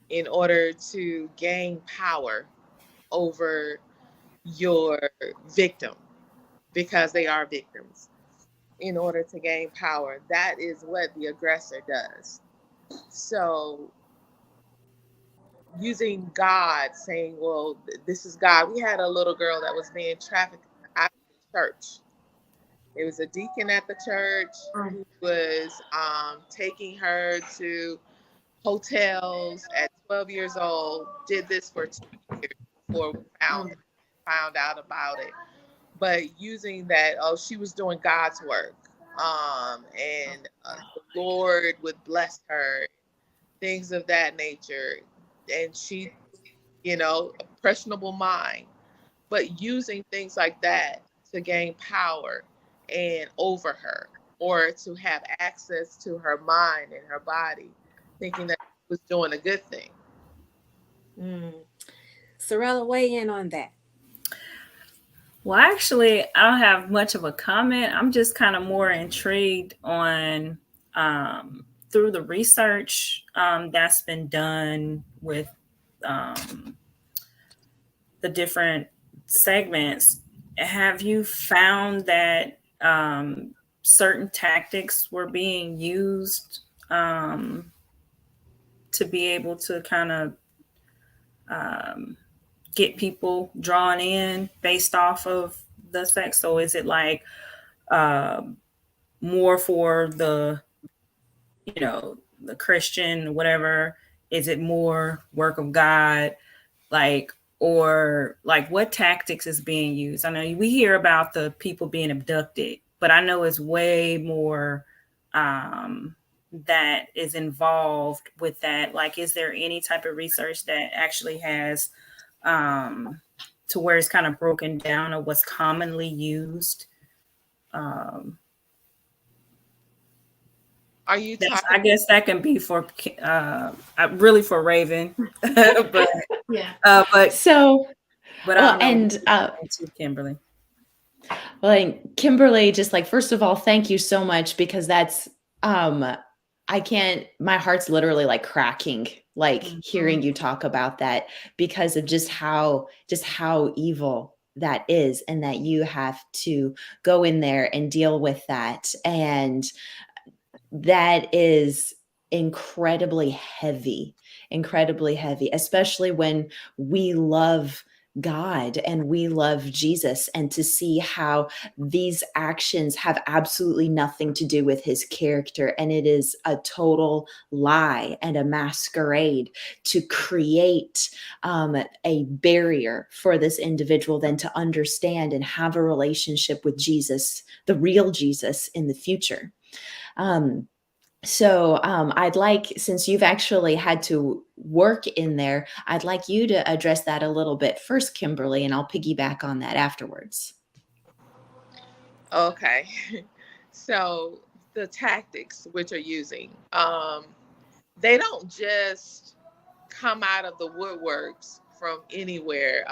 in order to gain power over your victim, because they are victims. In order to gain power, that is what the aggressor does. So using God, saying, well, this is God. We had a little girl that was being trafficked out of the church. It was a deacon at the church who was taking her to hotels at 12 years old. Did this for 2 years before we found out about it. But using that, oh, she was doing God's work, and the Lord would bless her, things of that nature, and she, impressionable mind, but using things like that to gain power and over her, or to have access to her mind and her body, thinking that she was doing a good thing. Mm. Sorella, weigh in on that. Well, actually, I don't have much of a comment. I'm just kind of more intrigued on through the research that's been done with the different segments. Have you found that certain tactics were being used to be able to kind of get people drawn in based off of the sex. So is it like more for the, the Christian, whatever? Is it more work of God? Like, or like what tactics is being used? I know we hear about the people being abducted, but I know it's way more that is involved with that. Like, is there any type of research that actually has to where it's kind of broken down of what's commonly used? Are you talking? I guess that can be for really for Raven, but Yeah. but So, I well, don't know and to Kimberly. well, and Kimberly, just like, first of all, thank you so much, because that's I can't, my heart's literally like cracking, like hearing you talk about that, because of just how evil that is, and that you have to go in there and deal with that. And that is incredibly heavy, especially when we love God and we love Jesus, and to see how these actions have absolutely nothing to do with his character. And it is a total lie and a masquerade to create a barrier for this individual then to understand and have a relationship with Jesus, the real Jesus, in the future. So I'd like, since you've actually had to work in there, I'd like you to address that a little bit first, Kimberly, and I'll piggyback on that afterwards. Okay. So the tactics which are using, they don't just come out of the woodworks from anywhere.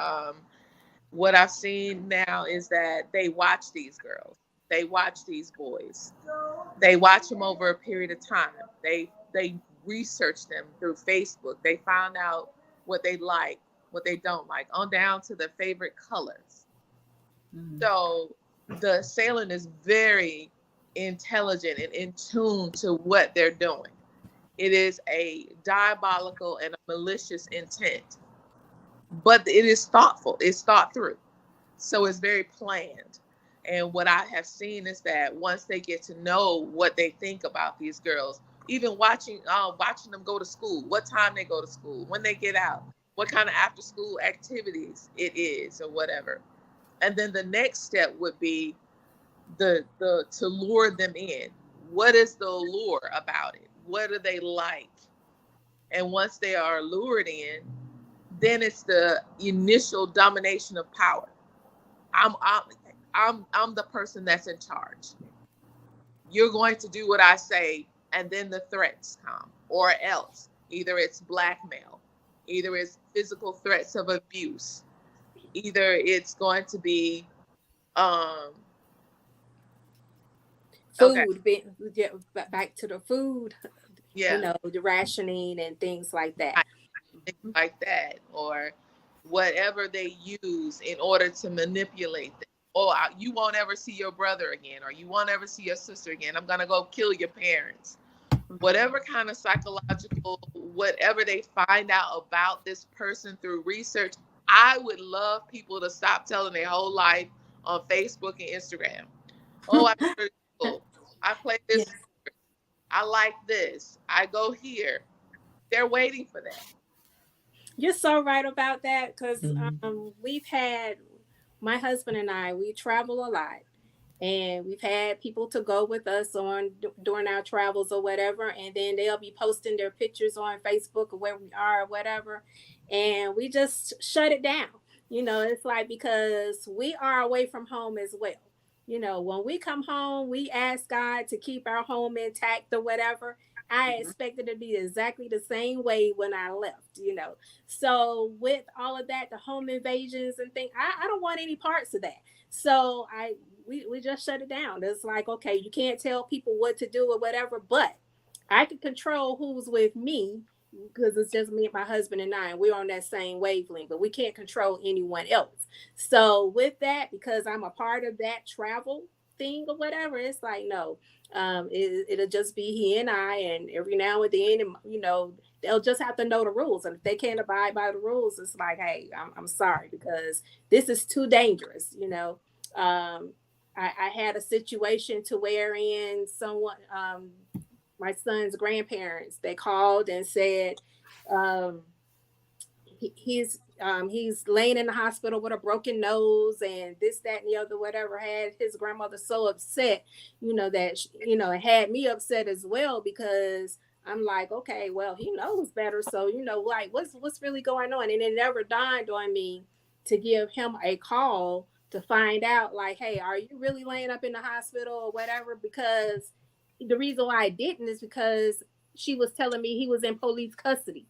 What I've seen now is that they watch these girls, they watch these boys, they watch them over a period of time. They research them through Facebook. They found out what they like, what they don't like, on down to their favorite colors. So the assailant is very intelligent and in tune to what they're doing. It is a diabolical and a malicious intent, but it is thoughtful. It's thought through. So it's very planned. And what I have seen is that once they get to know what they think about these girls, even watching them go to school, what time they go to school, when they get out, what kind of after school activities it is, or whatever. And then the next step would be the to lure them in. What is the allure about it? What do they like? And once they are lured in, then it's the initial domination of power. I'm I'm I'm the person that's in charge. You're going to do what I say, and then the threats come, or else either it's blackmail, either it's physical threats of abuse, either it's going to be um okay, Food, back to the food, yeah, the rationing and things like that. things like that, or whatever they use in order to manipulate them. Oh, you won't ever see your brother again, or you won't ever see your sister again. I'm gonna go kill your parents. Whatever kind of psychological, whatever they find out about this person through research, I would love people to stop telling their whole life on Facebook and Instagram. Oh, I go to school. I play this. Yeah. I like this. I go here. They're waiting for that. You're so right about that, because Mhm. we've had, my husband and I, we travel a lot, and we've had people to go with us on during our travels or whatever, and then they'll be posting their pictures on Facebook of where we are or whatever, and we just shut it down. It's like, because we are away from home as well. When we come home, we ask God to keep our home intact or whatever. I expect it to be exactly the same way when I left. So with all of that, the home invasions and things, I don't want any parts of that. So we just shut it down. It's like, okay, you can't tell people what to do or whatever, but I can control who's with me, because it's just me and my husband and I, and we're on that same wavelength, but we can't control anyone else. So with that, because I'm a part of that travel thing or whatever. It's like, no, it'll just be he and I, and every now and then, you know, they'll just have to know the rules. And if they can't abide by the rules, it's like, hey, I'm sorry, because this is too dangerous, you know. I had a situation to wherein someone, my son's grandparents, they called and said, um, he's laying in the hospital with a broken nose and this, that, and the other, whatever. Had his grandmother so upset, you know, that you know, it had me upset as well, because I'm like, okay, well, he knows better, so you know, like, what's really going on? And it never dawned on me to give him a call to find out, like, hey, are you really laying up in the hospital or whatever? Because the reason why I didn't is because she was telling me he was in police custody.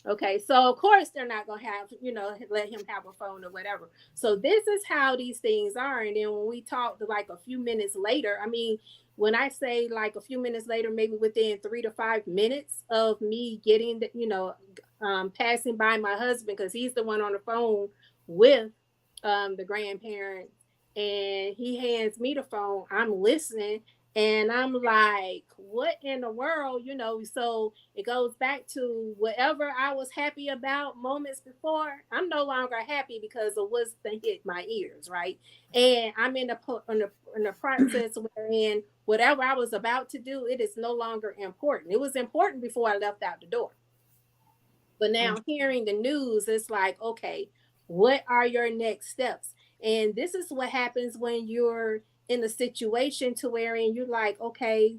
Okay, so of course they're not gonna have, you know, let him have a phone or whatever. So this is how these things are. And then when we talked like a few minutes later, I mean, when I say like a few minutes later, maybe within 3 to 5 minutes of me getting the, you know, passing by my husband, because he's the one on the phone with the grandparents, and he hands me the phone. I'm listening, and I'm like, what in the world, you know? So it goes back to whatever I was happy about moments before. I'm no longer happy because of what's that hit my ears, right? And I'm in the process wherein whatever I was about to do, it is no longer important. It was important before I left out the door. But now hearing the news, it's like, okay, what are your next steps? And this is what happens when you're in a situation to wherein you're like, okay,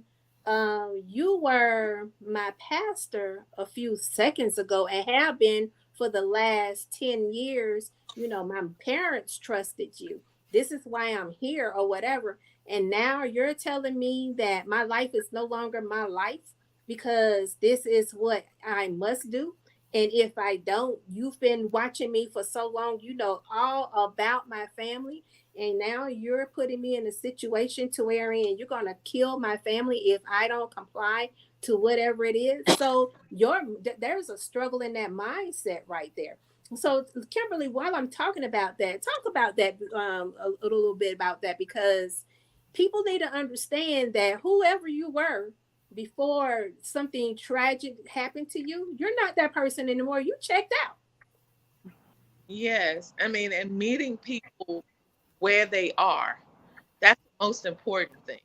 you were my pastor a few seconds ago and have been for the last 10 years. You know, my parents trusted you. This is why I'm here or whatever. And now you're telling me that my life is no longer my life because this is what I must do. And if I don't, you've been watching me for so long, you know all about my family. And now you're putting me in a situation to wherein you're gonna kill my family if I don't comply to whatever it is. So there's a struggle in that mindset right there. So Kimberly, while I'm talking about that, talk about that a little bit about that, because people need to understand that whoever you were before something tragic happened to you, you're not that person anymore. You checked out. Yes. I mean, and meeting people where they are, that's the most important thing,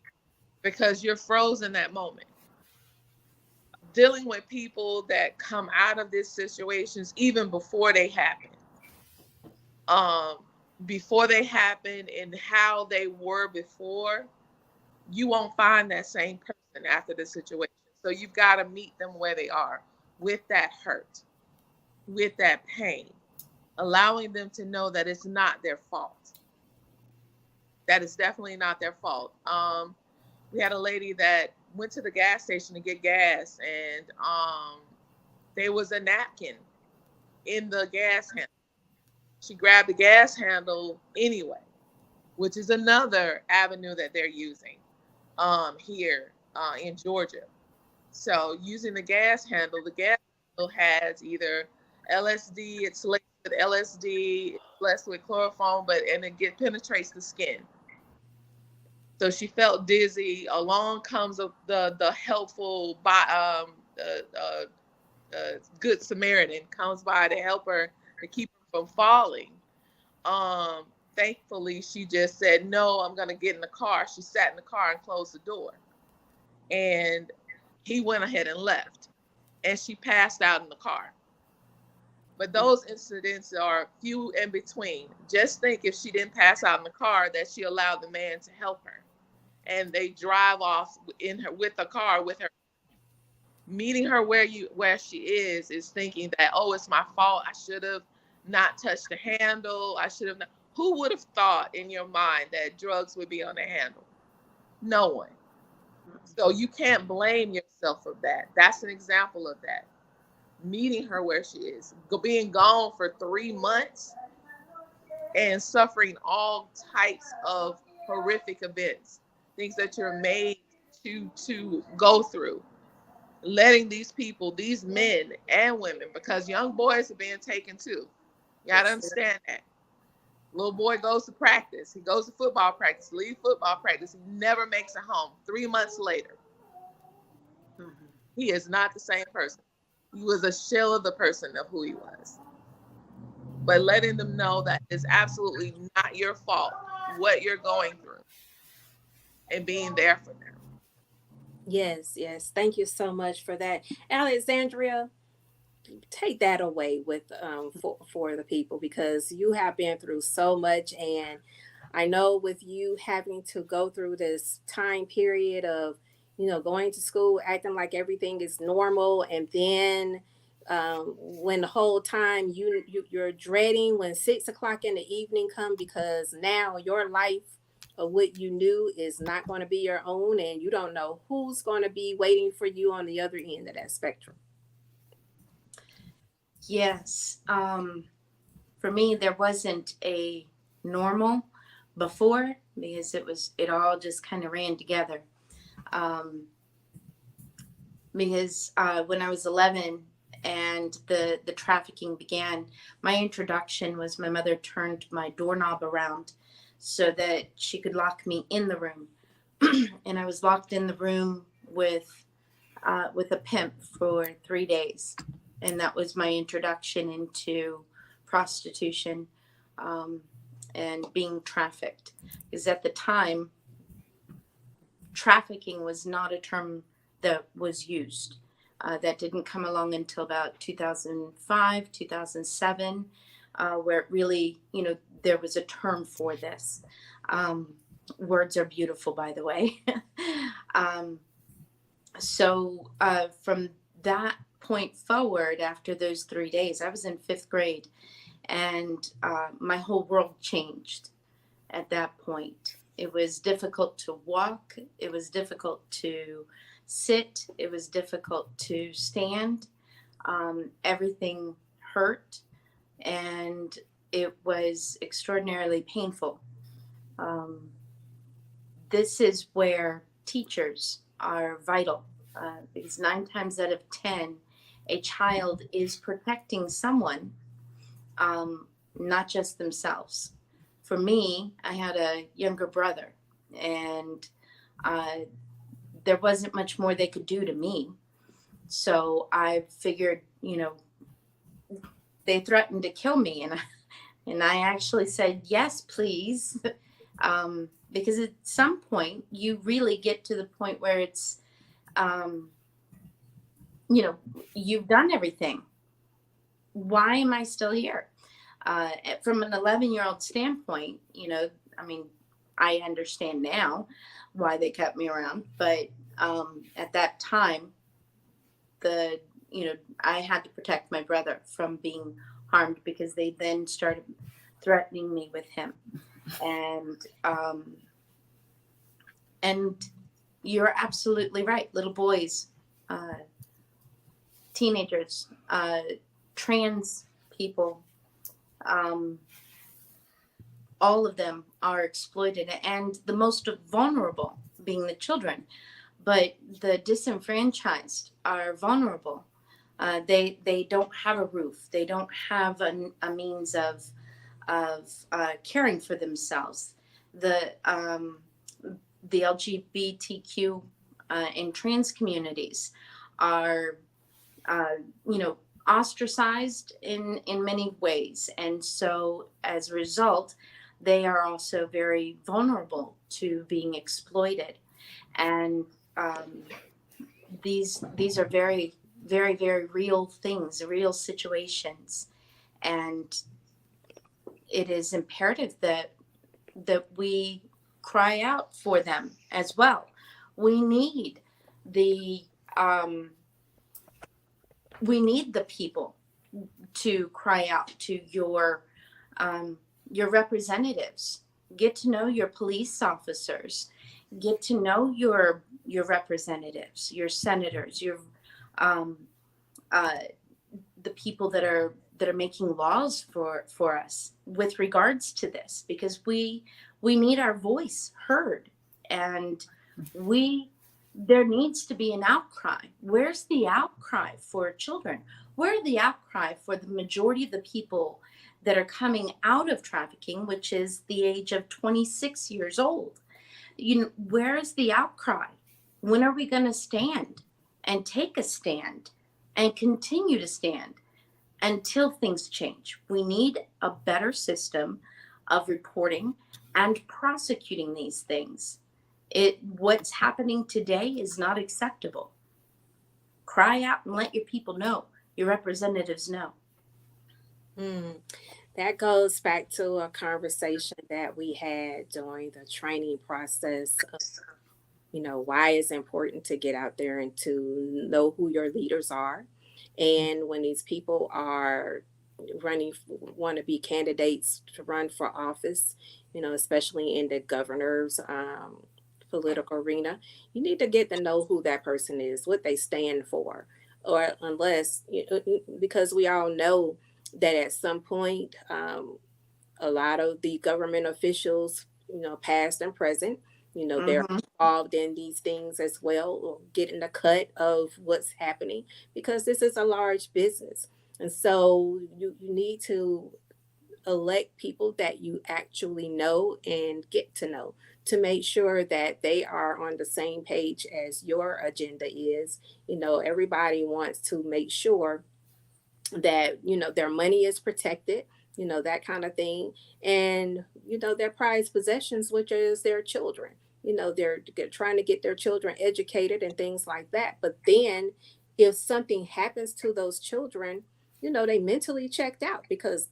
because you're frozen that moment. Dealing with people that come out of these situations even um, before they happen and how they were before, you won't find that same person after the situation. So you've got to meet them where they are, with that hurt, with that pain, allowing them to know that it's not their fault. That is definitely not their fault. We had a lady that went to the gas station to get gas, and there was a napkin in the gas handle. She grabbed the gas handle anyway, which is another avenue that they're using here in Georgia. So using the gas handle has either LSD, it's laced with LSD, it's laced with chloroform, and it penetrates the skin. So she felt dizzy. Along comes the helpful good Samaritan comes by to help her, to keep her from falling. Thankfully, she just said, "No, I'm gonna get in the car." She sat in the car and closed the door, and he went ahead and left, and she passed out in the car. But those incidents are few in between. Just think, if she didn't pass out in the car, that she allowed the man to help her, and they drive off in her with the car with her. Meeting her where she is thinking that, oh, it's my fault. I should have not touched the handle. I should have not. Who would have thought in your mind that drugs would be on the handle? No one. So you can't blame yourself for that. That's an example of that. Meeting her where she is, being gone for 3 months and suffering all types of horrific events, things that you're made to go through. Letting these people, these men and women, because young boys are being taken too. You gotta understand that. Little boy goes to practice. He goes to football practice, leave football practice. He never makes it home. 3 months later, he is not the same person. He was a shell of the person of who he was. But letting them know that it's absolutely not your fault what you're going through and being there for them. Yes, yes. Thank you so much for that. Alexandria, take that away with for the people, because you have been through so much, and I know with you having to go through this time period of, going to school, acting like everything is normal, and then when the whole time you're dreading when 6 o'clock in the evening come, because now your life of what you knew is not going to be your own, and you don't know who's going to be waiting for you on the other end of that spectrum. Yes. For me, there wasn't a normal before, because it all just kind of ran together. Because when I was 11 and the trafficking began, my introduction was my mother turned my doorknob around so that she could lock me in the room. And I was locked in the room with a pimp for 3 days. And that was my introduction into prostitution and being trafficked. Because at the time, trafficking was not a term that was used. That didn't come along until about 2005, 2007, where it really, there was a term for this. Words are beautiful, by the way. So from that point forward, after those 3 days, I was in 5th grade, and my whole world changed at that point. It was difficult to walk. It was difficult to sit. It was difficult to stand. Everything hurt, and it was extraordinarily painful. This is where teachers are vital, because 9 times out of 10, a child is protecting someone, not just themselves. For me, I had a younger brother, and there wasn't much more they could do to me. So I figured, they threatened to kill me, and I actually said, yes, please. Because at some point you really get to the point where it's, you've done everything. Why am I still here? From an 11-year-old standpoint, I understand now why they kept me around. But at that time, I had to protect my brother from being harmed, because they then started threatening me with him. And you're absolutely right. Little boys, teenagers, trans people, all of them are exploited, and the most vulnerable being the children. But the disenfranchised are vulnerable. They don't have a roof. They don't have a means of caring for themselves. The LGBTQ and trans communities are, ostracized in many ways. And so as a result, they are also very vulnerable to being exploited. And these are very, very, very real things, real situations. And it is imperative that we cry out for them as well. We need the people to cry out to your representatives. Get to know your police officers. Get to know your representatives, your senators, your the people that are making laws for us with regards to this, because we need our voice heard, and there needs to be an outcry. Where's the outcry for children? Where are the outcry for the majority of the people that are coming out of trafficking, which is the age of 26 years old. Where is the outcry? When are we going to stand and take a stand and continue to stand until things change? We need a better system of reporting and prosecuting these things. What's happening today is not acceptable. Cry out and let your people know, your representatives know. That goes back to a conversation that we had during the training process of, why it's important to get out there and to know who your leaders are. And when these people are want to be candidates to run for office, especially in the governor's political arena, you need to get to know who that person is, what they stand for, or unless, because we all know that at some point, a lot of the government officials, past and present, they're involved in these things as well, or getting a cut of what's happening, because this is a large business. And so you need to elect people that you actually know and get to know, to make sure that they are on the same page as your agenda is. Everybody wants to make sure that their money is protected, that kind of thing, and their prized possessions, which is their children. They're trying to get their children educated and things like that. But then if something happens to those children, they mentally checked out, because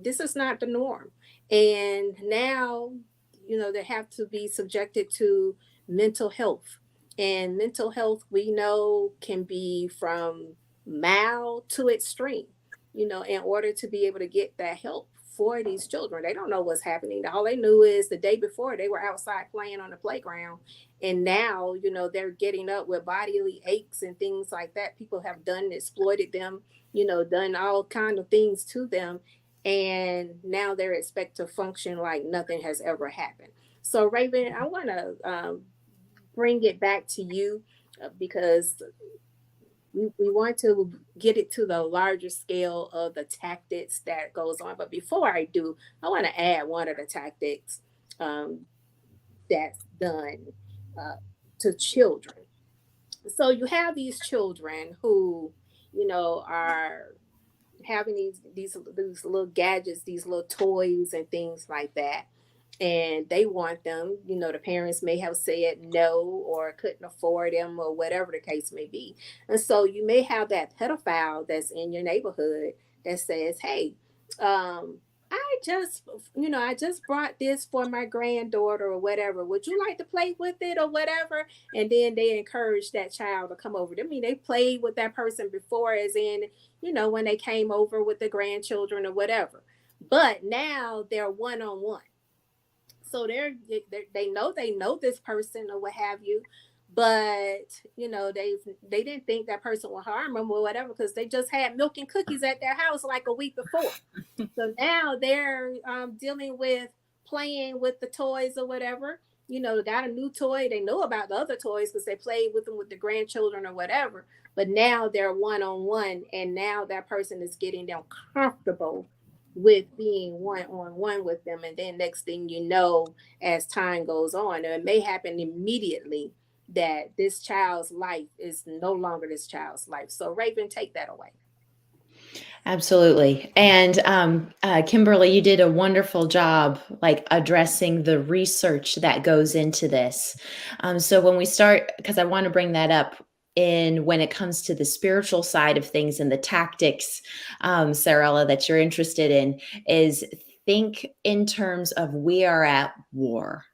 this is not the norm. And now they have to be subjected to mental health. And mental health, we know, can be from mild to extreme, in order to be able to get that help for these children. They don't know what's happening. All they knew is the day before they were outside playing on the playground. And now, they're getting up with bodily aches and things like that. People have exploited them, done all kind of things to them. And now they're expected to function like nothing has ever happened. So Raven, I want to bring it back to you, because we want to get it to the larger scale of the tactics that goes on. But before I do, I want to add one of the tactics that's done to children. So you have these children who, are having these little gadgets, these little toys and things like that. And they want them, the parents may have said no or couldn't afford them or whatever the case may be. And so you may have that pedophile that's in your neighborhood that says, hey, I just brought this for my granddaughter or whatever. Would you like to play with it or whatever? And then they encourage that child to come over. I mean, they played with that person before, as in, when they came over with the grandchildren or whatever. But now they're one-on-one. So they know this person or what have you, but they didn't think that person would harm them or whatever, because they just had milk and cookies at their house like a week before. So now they're dealing with playing with the toys or whatever. Got a new toy. They know about the other toys because they played with them with the grandchildren or whatever. But now they're one-on-one, and now that person is getting them comfortable with being one-on-one with them. And then next thing you know, as time goes on, it may happen immediately that this child's life is no longer this child's life. So Raven, take that away. Absolutely. And Kimberly, you did a wonderful job addressing the research that goes into this. So when we start, because I want to bring that up when it comes to the spiritual side of things and the tactics, Sarella, that you're interested in, is think in terms of we are at war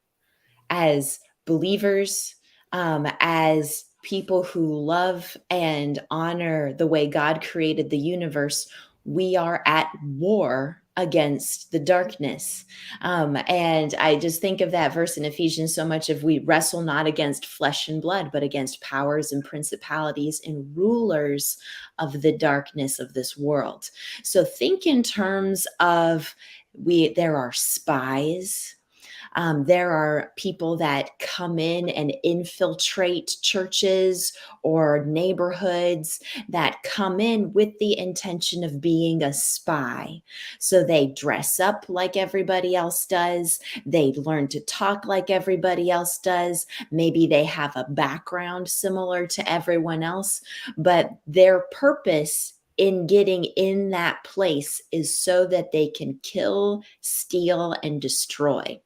as believers, as people who love and honor the way God created the universe. We are at war against the darkness. And I just think of that verse in Ephesians so much of we wrestle not against flesh and blood, but against powers and principalities and rulers of the darkness of this world. So think in terms of there are spies. There are people that come in and infiltrate churches or neighborhoods that come in with the intention of being a spy. So they dress up like everybody else does. They learn to talk like everybody else does. Maybe they have a background similar to everyone else, but their purpose in getting in that place is so that they can kill, steal, and destroy.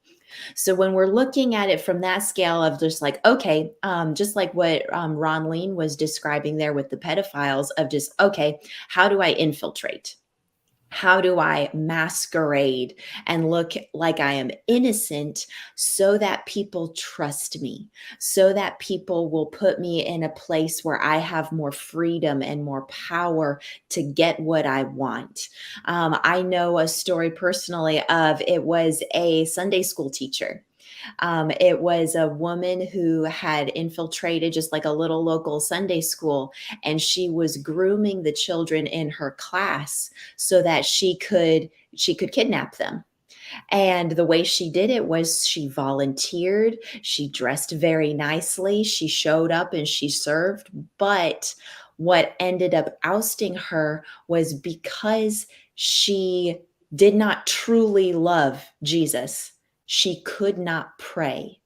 So when we're looking at it from that scale of just like, okay, just like what Ron Lean was describing there with the pedophiles of just, okay, how do I infiltrate? How do I masquerade and look like I am innocent so that people trust me, so that people will put me in a place where I have more freedom and more power to get what I want? I know a story personally of it was a Sunday school teacher. It was a woman who had infiltrated just like a little local Sunday school, and she was grooming the children in her class so that she could kidnap them. And the way she did it was she volunteered, she dressed very nicely, she showed up and she served. But what ended up ousting her was because she did not truly love Jesus, she could not pray.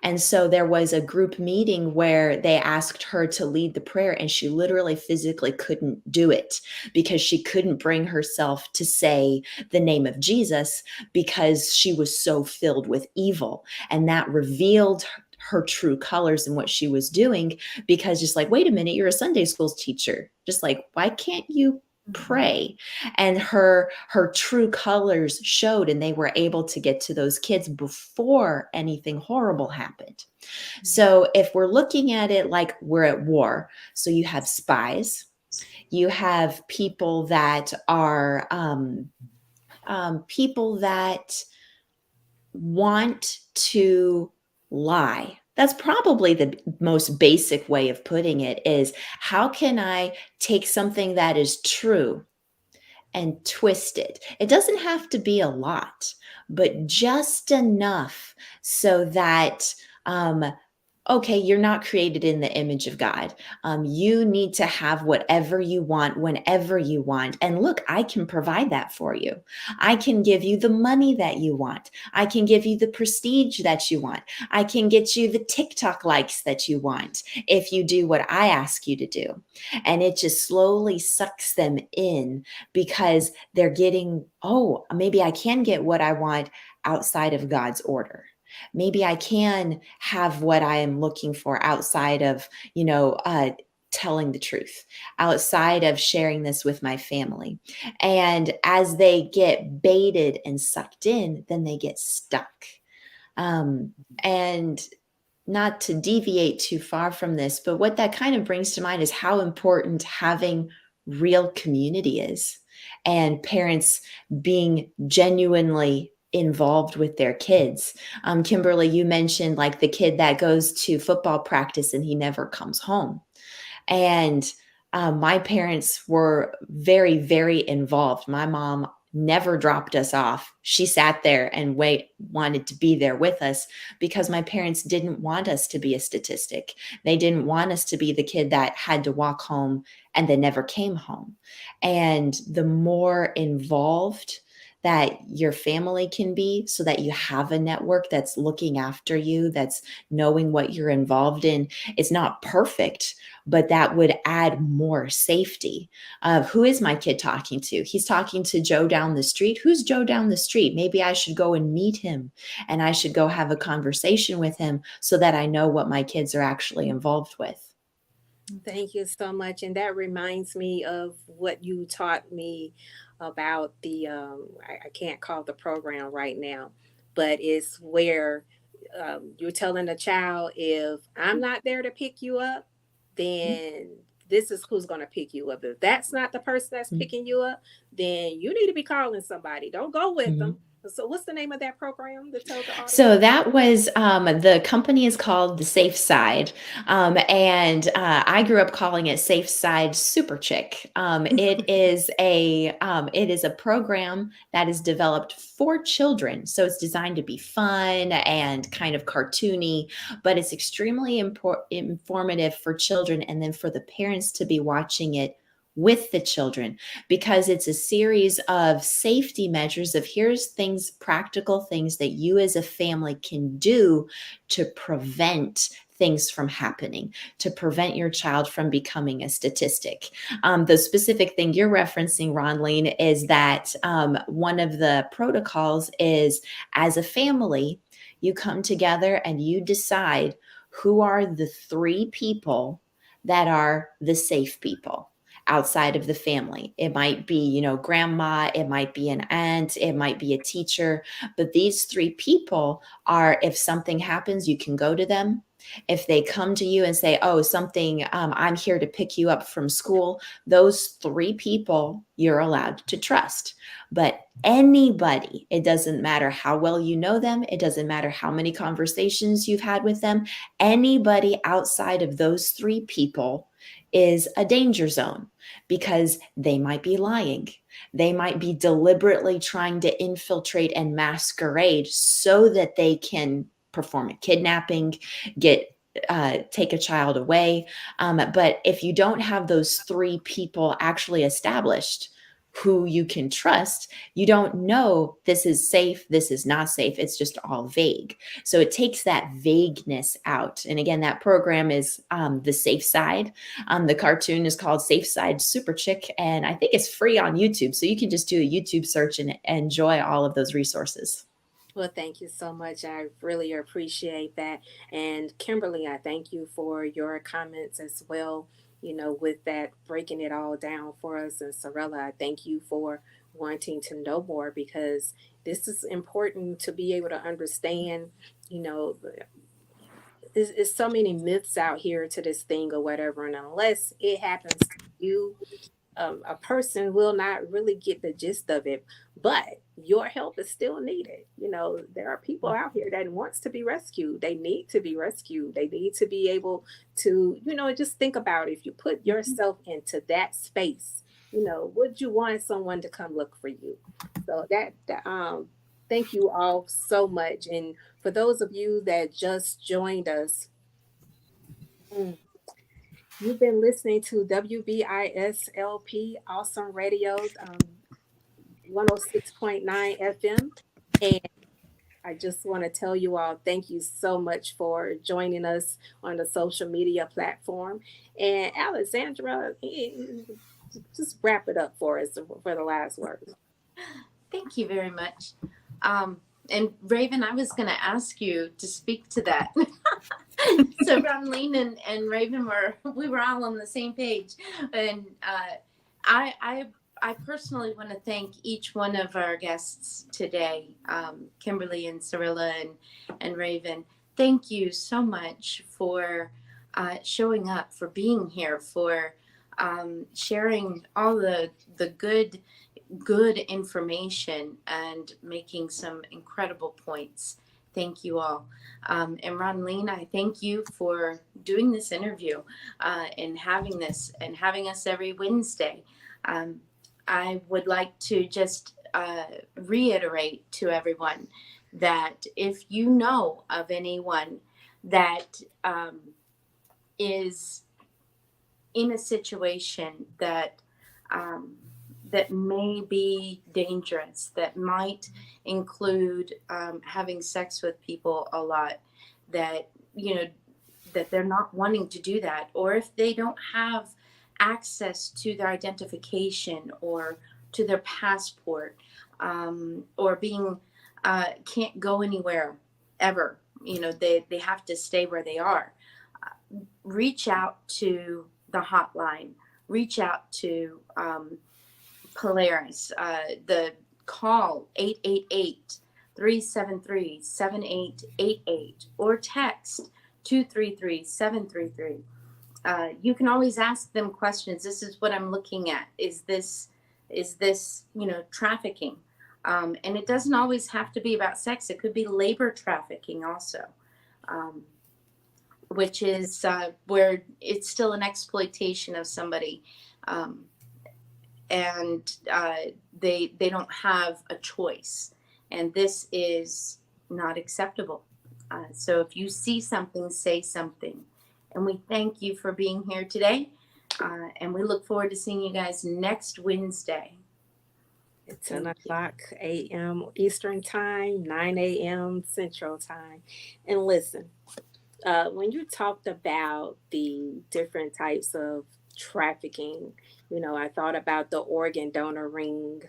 And so there was a group meeting where they asked her to lead the prayer, and she literally physically couldn't do it because she couldn't bring herself to say the name of Jesus because she was so filled with evil. And that revealed her true colors and what she was doing, because just like, wait a minute, you're a Sunday school teacher. Just like, why can't you pray? And her true colors showed, and they were able to get to those kids before anything horrible happened. So if we're looking at it like we're at war, so you have spies, you have people that are people that want to lie. That's probably the most basic way of putting it, is how can I take something that is true and twist it? It doesn't have to be a lot, but just enough so that okay, you're not created in the image of God. You need to have whatever you want whenever you want. And look, I can provide that for you. I can give you the money that you want. I can give you the prestige that you want. I can get you the TikTok likes that you want if you do what I ask you to do. And it just slowly sucks them in because they're getting, oh, maybe I can get what I want outside of God's order. Maybe I can have what I am looking for outside of, telling the truth, outside of sharing this with my family. And as they get baited and sucked in, then they get stuck. And not to deviate too far from this, but what that kind of brings to mind is how important having real community is, and parents being genuinely involved with their kids. Kimberly, you mentioned like the kid that goes to football practice and he never comes home. And my parents were very, very involved. My mom never dropped us off. She sat there and wanted to be there with us because my parents didn't want us to be a statistic. They didn't want us to be the kid that had to walk home and then never came home. And the more involved that your family can be, so that you have a network that's looking after you, that's knowing what you're involved in. It's not perfect, but that would add more safety. Who is my kid talking to? He's talking to Joe down the street. Who's Joe down the street? Maybe I should go and meet him, and I should go have a conversation with him so that I know what my kids are actually involved with. Thank you so much. And that reminds me of what you taught me about the, I can't call the program right now, but it's where you're telling a child, if I'm not there to pick you up, then this is who's going to pick you up. If that's not the person that's picking you up, then you need to be calling somebody. Don't go with them. So what's the name of that program to tell the audience? So that was the company is called the Safe Side, and I grew up calling it Safe Side Super Chick. It is a program that is developed for children, so it's designed to be fun and kind of cartoony, but it's extremely informative for children, and then for the parents to be watching it with the children, because it's a series of safety measures of here's things, practical things that you as a family can do to prevent things from happening, to prevent your child from becoming a statistic. The specific thing you're referencing, Ronleen, is that one of the protocols is, as a family, you come together and you decide who are the 3 people that are the safe people outside of the family. It might be, grandma, it might be an aunt, it might be a teacher, but these 3 people are, if something happens, you can go to them. If they come to you and say, oh, something, I'm here to pick you up from school, those 3 people you're allowed to trust. But anybody, it doesn't matter how well you know them, it doesn't matter how many conversations you've had with them, anybody outside of those 3 people is a danger zone, because they might be lying. They might be deliberately trying to infiltrate and masquerade so that they can perform a kidnapping, take a child away. But if you don't have those 3 people actually established who you can trust, you don't know this is safe, this is not safe. It's just all vague. So it takes that vagueness out. And again, that program is the Safe Side. The cartoon is called Safe Side Super Chick, and I think it's free on YouTube. So you can just do a YouTube search and enjoy all of those resources. Well, thank you so much. I really appreciate that. And Kimberly, I thank you for your comments as well, with that, breaking it all down for us. And Sorella, I thank you for wanting to know more, because this is important to be able to understand, you know, there's so many myths out here to this thing or whatever. And unless it happens to you, a person will not really get the gist of it, but your help is still needed. There are people out here that wants to be rescued. They need to be rescued. They need to be able to, just think about, if you put yourself into that space, would you want someone to come look for you? So thank you all so much. And for those of you that just joined us, mm, you've been listening to WBISLP Awesome Radio's 106.9 FM. And I just want to tell you all, thank you so much for joining us on the social media platform. And Alexandra, just wrap it up for us for the last word. Thank you very much. And Raven, I was going to ask you to speak to that. So Ronleen and Raven we were all on the same page. And I personally want to thank each one of our guests today, Kimberly and Sorella and Raven. Thank you so much for showing up, for being here, for sharing all the good information and making some incredible points. Thank you all. And Ronleen, I thank you for doing this interview and having us every Wednesday. I would like to just reiterate to everyone that if you know of anyone that is in a situation that may be dangerous, that might include having sex with people a lot, that that they're not wanting to do that, or if they don't have access to their identification or to their passport, or being can't go anywhere ever, they have to stay where they are, reach out to the hotline, reach out to Polaris, the call 888-373-7888, or text 233-733. You can always ask them questions. This is what I'm looking at. Is this trafficking? And it doesn't always have to be about sex. It could be labor trafficking also, which is where it's still an exploitation of somebody. And they don't have a choice. And this is not acceptable. So if you see something, say something. And we thank you for being here today. And we look forward to seeing you guys next Wednesday. At 10 o'clock a.m. Eastern Time, 9 a.m. Central Time. And listen, when you talked about the different types of trafficking, I thought about the organ donor ring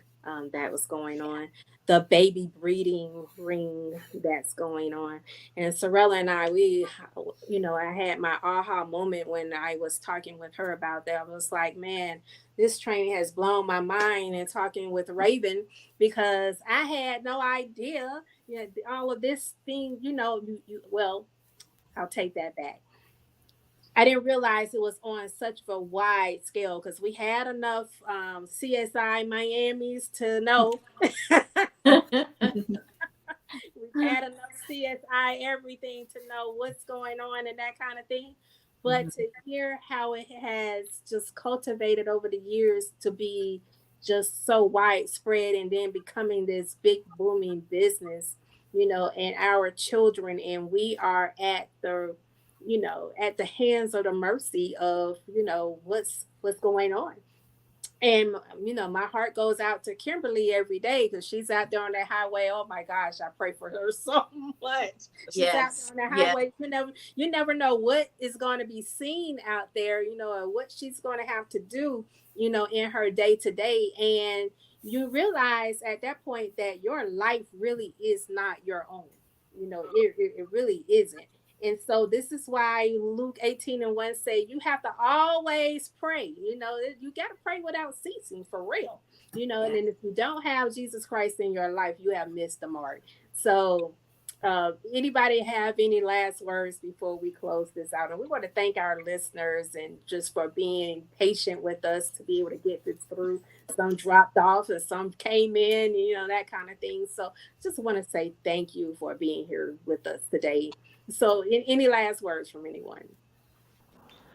that was going on, the baby breeding ring that's going on. And Sorella and I, I had my aha moment when I was talking with her about that. I was like, man, this training has blown my mind, and talking with Raven, because I had no idea, all of this thing, well, I'll take that back. I didn't realize it was on such a wide scale, because we had enough CSI Miamis to know. We've had enough CSI everything to know what's going on and that kind of thing. But to hear how it has just cultivated over the years to be just so widespread, and then becoming this big booming business, and our children, and we are at the hands of the mercy of, what's going on. And my heart goes out to Kimberly every day, because she's out there on that highway. Oh my gosh, I pray for her so much. She's out there on the highway. You never know what is going to be seen out there, or what she's going to have to do, in her day to day. And you realize at that point that your life really is not your own. It really isn't. And so this is why Luke 18:1 say you have to always pray. You got to pray without ceasing, for real. And then if you don't have Jesus Christ in your life, you have missed the mark. So anybody have any last words before we close this out? And we want to thank our listeners, and just for being patient with us to be able to get this through. Some dropped off and some came in, that kind of thing. So just want to say thank you for being here with us today. So any last words from anyone?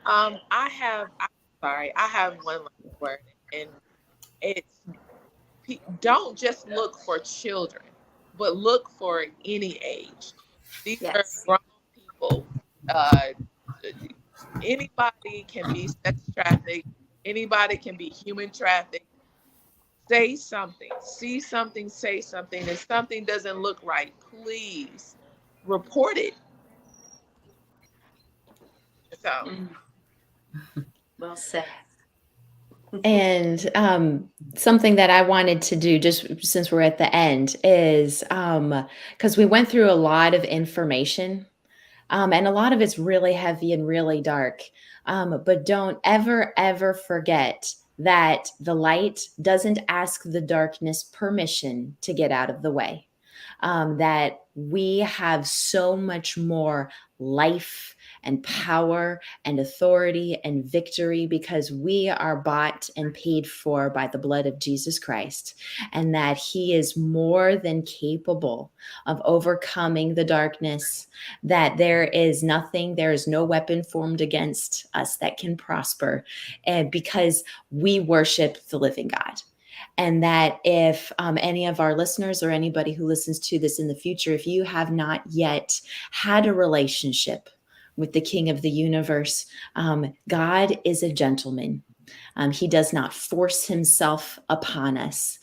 I have. I have one last word, and it's don't just look for children, but look for any age. These are grown people. Uh, Anybody can be sex trafficked. Anybody can be human trafficked. Say something. See something. Say something. If something doesn't look right, please report it. So. Well said. And something that I wanted to do, just since we're at the end, is because we went through a lot of information, and a lot of it's really heavy and really dark. But don't ever, ever forget that the light doesn't ask the darkness permission to get out of the way. That we have so much more life and power and authority and victory, because we are bought and paid for by the blood of Jesus Christ, and that he is more than capable of overcoming the darkness, that there is no weapon formed against us that can prosper, and because we worship the living God. And that if any of our listeners, or anybody who listens to this in the future, if you have not yet had a relationship with the King of the universe, God is a gentleman. He does not force himself upon us.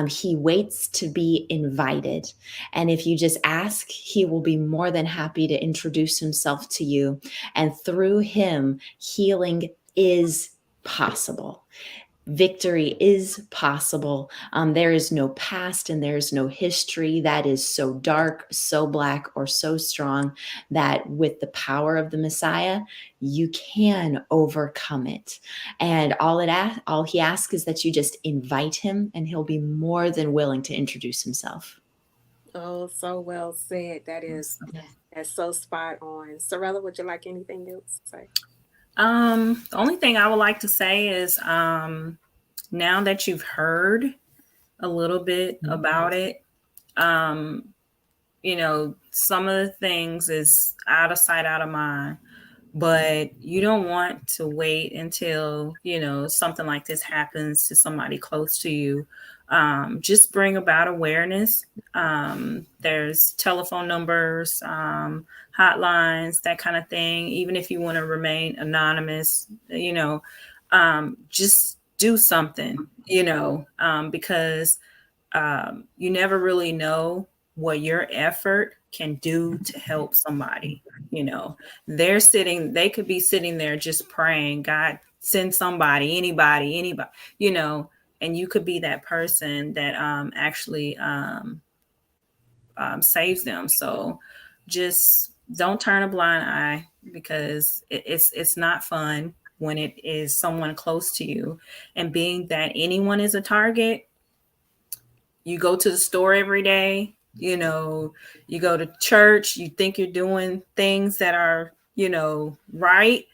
He waits to be invited. And if you just ask, he will be more than happy to introduce himself to you. And through him, healing is possible. Victory is possible. There is no past and there is no history that is so dark, so black, or so strong that with the power of the Messiah, you can overcome it. And all he asks is that you just invite him, and he'll be more than willing to introduce himself. Oh, so well said. That's so spot on. Sorella, would you like anything else to say? The only thing I would like to say is, now that you've heard a little bit about it. You know, some of the things is out of sight, out of mind, but you don't want to wait until, you know, something like this happens to somebody close to you. Just bring about awareness. There's telephone numbers, hotlines, that kind of thing. Even if you want to remain anonymous, you know, just do something, you know, because you never really know what your effort can do to help somebody. You know, they could be sitting there just praying, God, send somebody, anybody, you know, and you could be that person that actually saves them. So just don't turn a blind eye, because it's not fun when it is someone close to you. And being that anyone is a target, you go to the store every day, you know, you go to church, you think you're doing things that are, you know, right,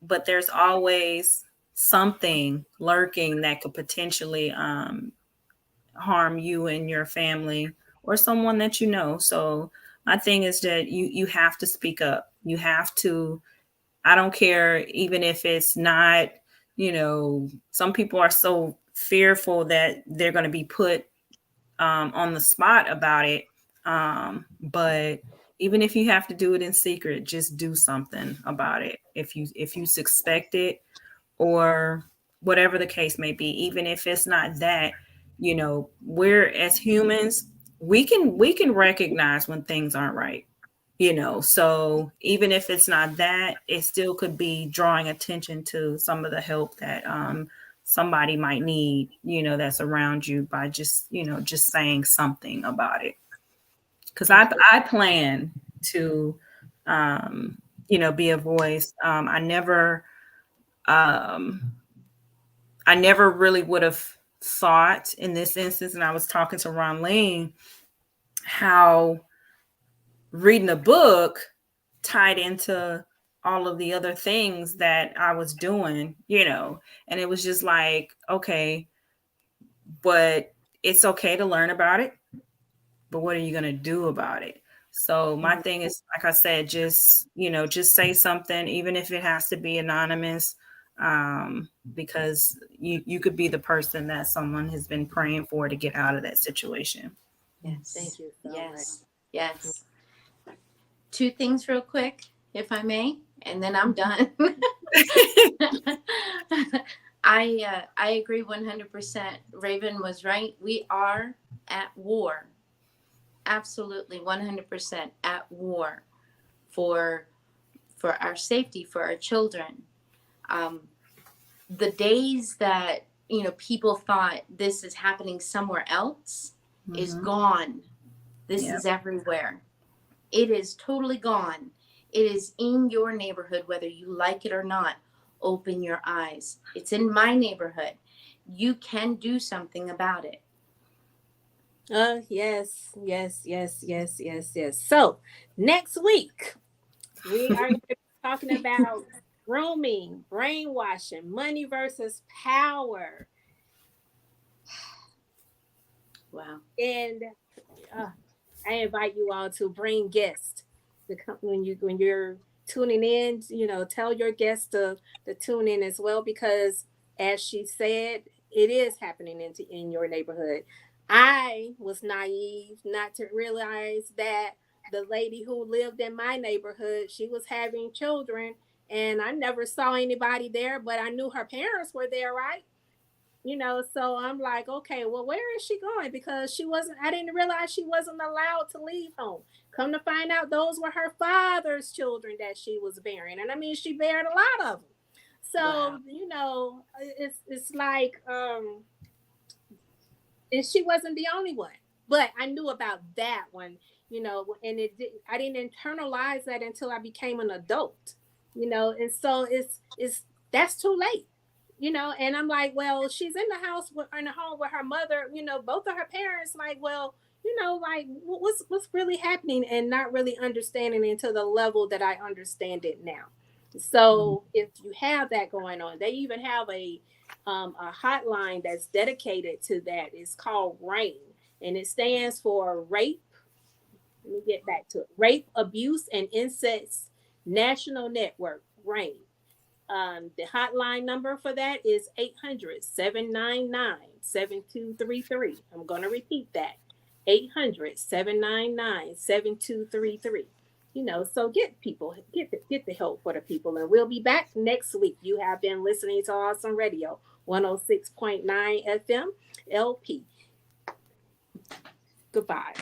but there's always something lurking that could potentially harm you and your family or someone that you know. So my thing is that you have to speak up. You have to, I don't care, even if it's not, you know, some people are so fearful that they're going to be put on the spot about it. But even if you have to do it in secret, just do something about it. If you suspect it, or whatever the case may be, even if it's not that, you know, we're, as humans, we can recognize when things aren't right, you know. So even if it's not that, it still could be drawing attention to some of the help that somebody might need, you know, that's around you, by just, you know, just saying something about it. Because I plan to you know, be a voice. Um I never really would have thought in this instance, and I was talking to Ron Ling, how reading a book tied into all of the other things that I was doing, you know. And it was just like, okay, but it's okay to learn about it, but what are you going to do about it? So my thing is, like I said, just, you know, just say something, even if it has to be anonymous, because you could be the person that someone has been praying for to get out of that situation. Yes. Thank you so much. Yes. Yes. Two things real quick, if I may, and then I'm done. I agree 100%. Raven was right. We are at war. Absolutely 100% at war for our safety, for our children. The days that, you know, people thought this is happening somewhere else is gone. This Yep. is everywhere. It is totally gone. It is in your neighborhood, whether you like it or not. Open your eyes. It's in my neighborhood. You can do something about it. Yes, yes, yes, yes, yes, yes. So next week we are going to be talking about grooming, brainwashing, money versus power. Wow. And uh, I invite you all to bring guests to come when you're tuning in. You know, tell your guests to tune in as well, because, as she said, it is happening in your neighborhood. I was naive not to realize that the lady who lived in my neighborhood, she was having children, and I never saw anybody there, but I knew her parents were there, right? You know, so I'm like, okay, well, where is she going? Because I didn't realize she wasn't allowed to leave home. Come to find out, those were her father's children that she was bearing. And I mean, she bared a lot of them. So, Wow. you know, it's like, and she wasn't the only one. But I knew about that one, you know, and I didn't internalize that until I became an adult, you know, and so it's that's too late, you know. And I'm like, well, she's in the house in the home with her mother, you know, both of her parents. Like, well, you know, like what's really happening, and not really understanding it to the level that I understand it now. So if you have that going on, they even have a hotline that's dedicated to that. It's called RAIN, and it stands for Rape. Let me get back to it. Rape, Abuse, and Incest National Network, RAIN. The hotline number for that is 800-799-7233. I'm going to repeat that. 800-799-7233. So get the help for the people. And we'll be back next week. You have been listening to Awesome Radio, 106.9 FM, LP. Goodbye.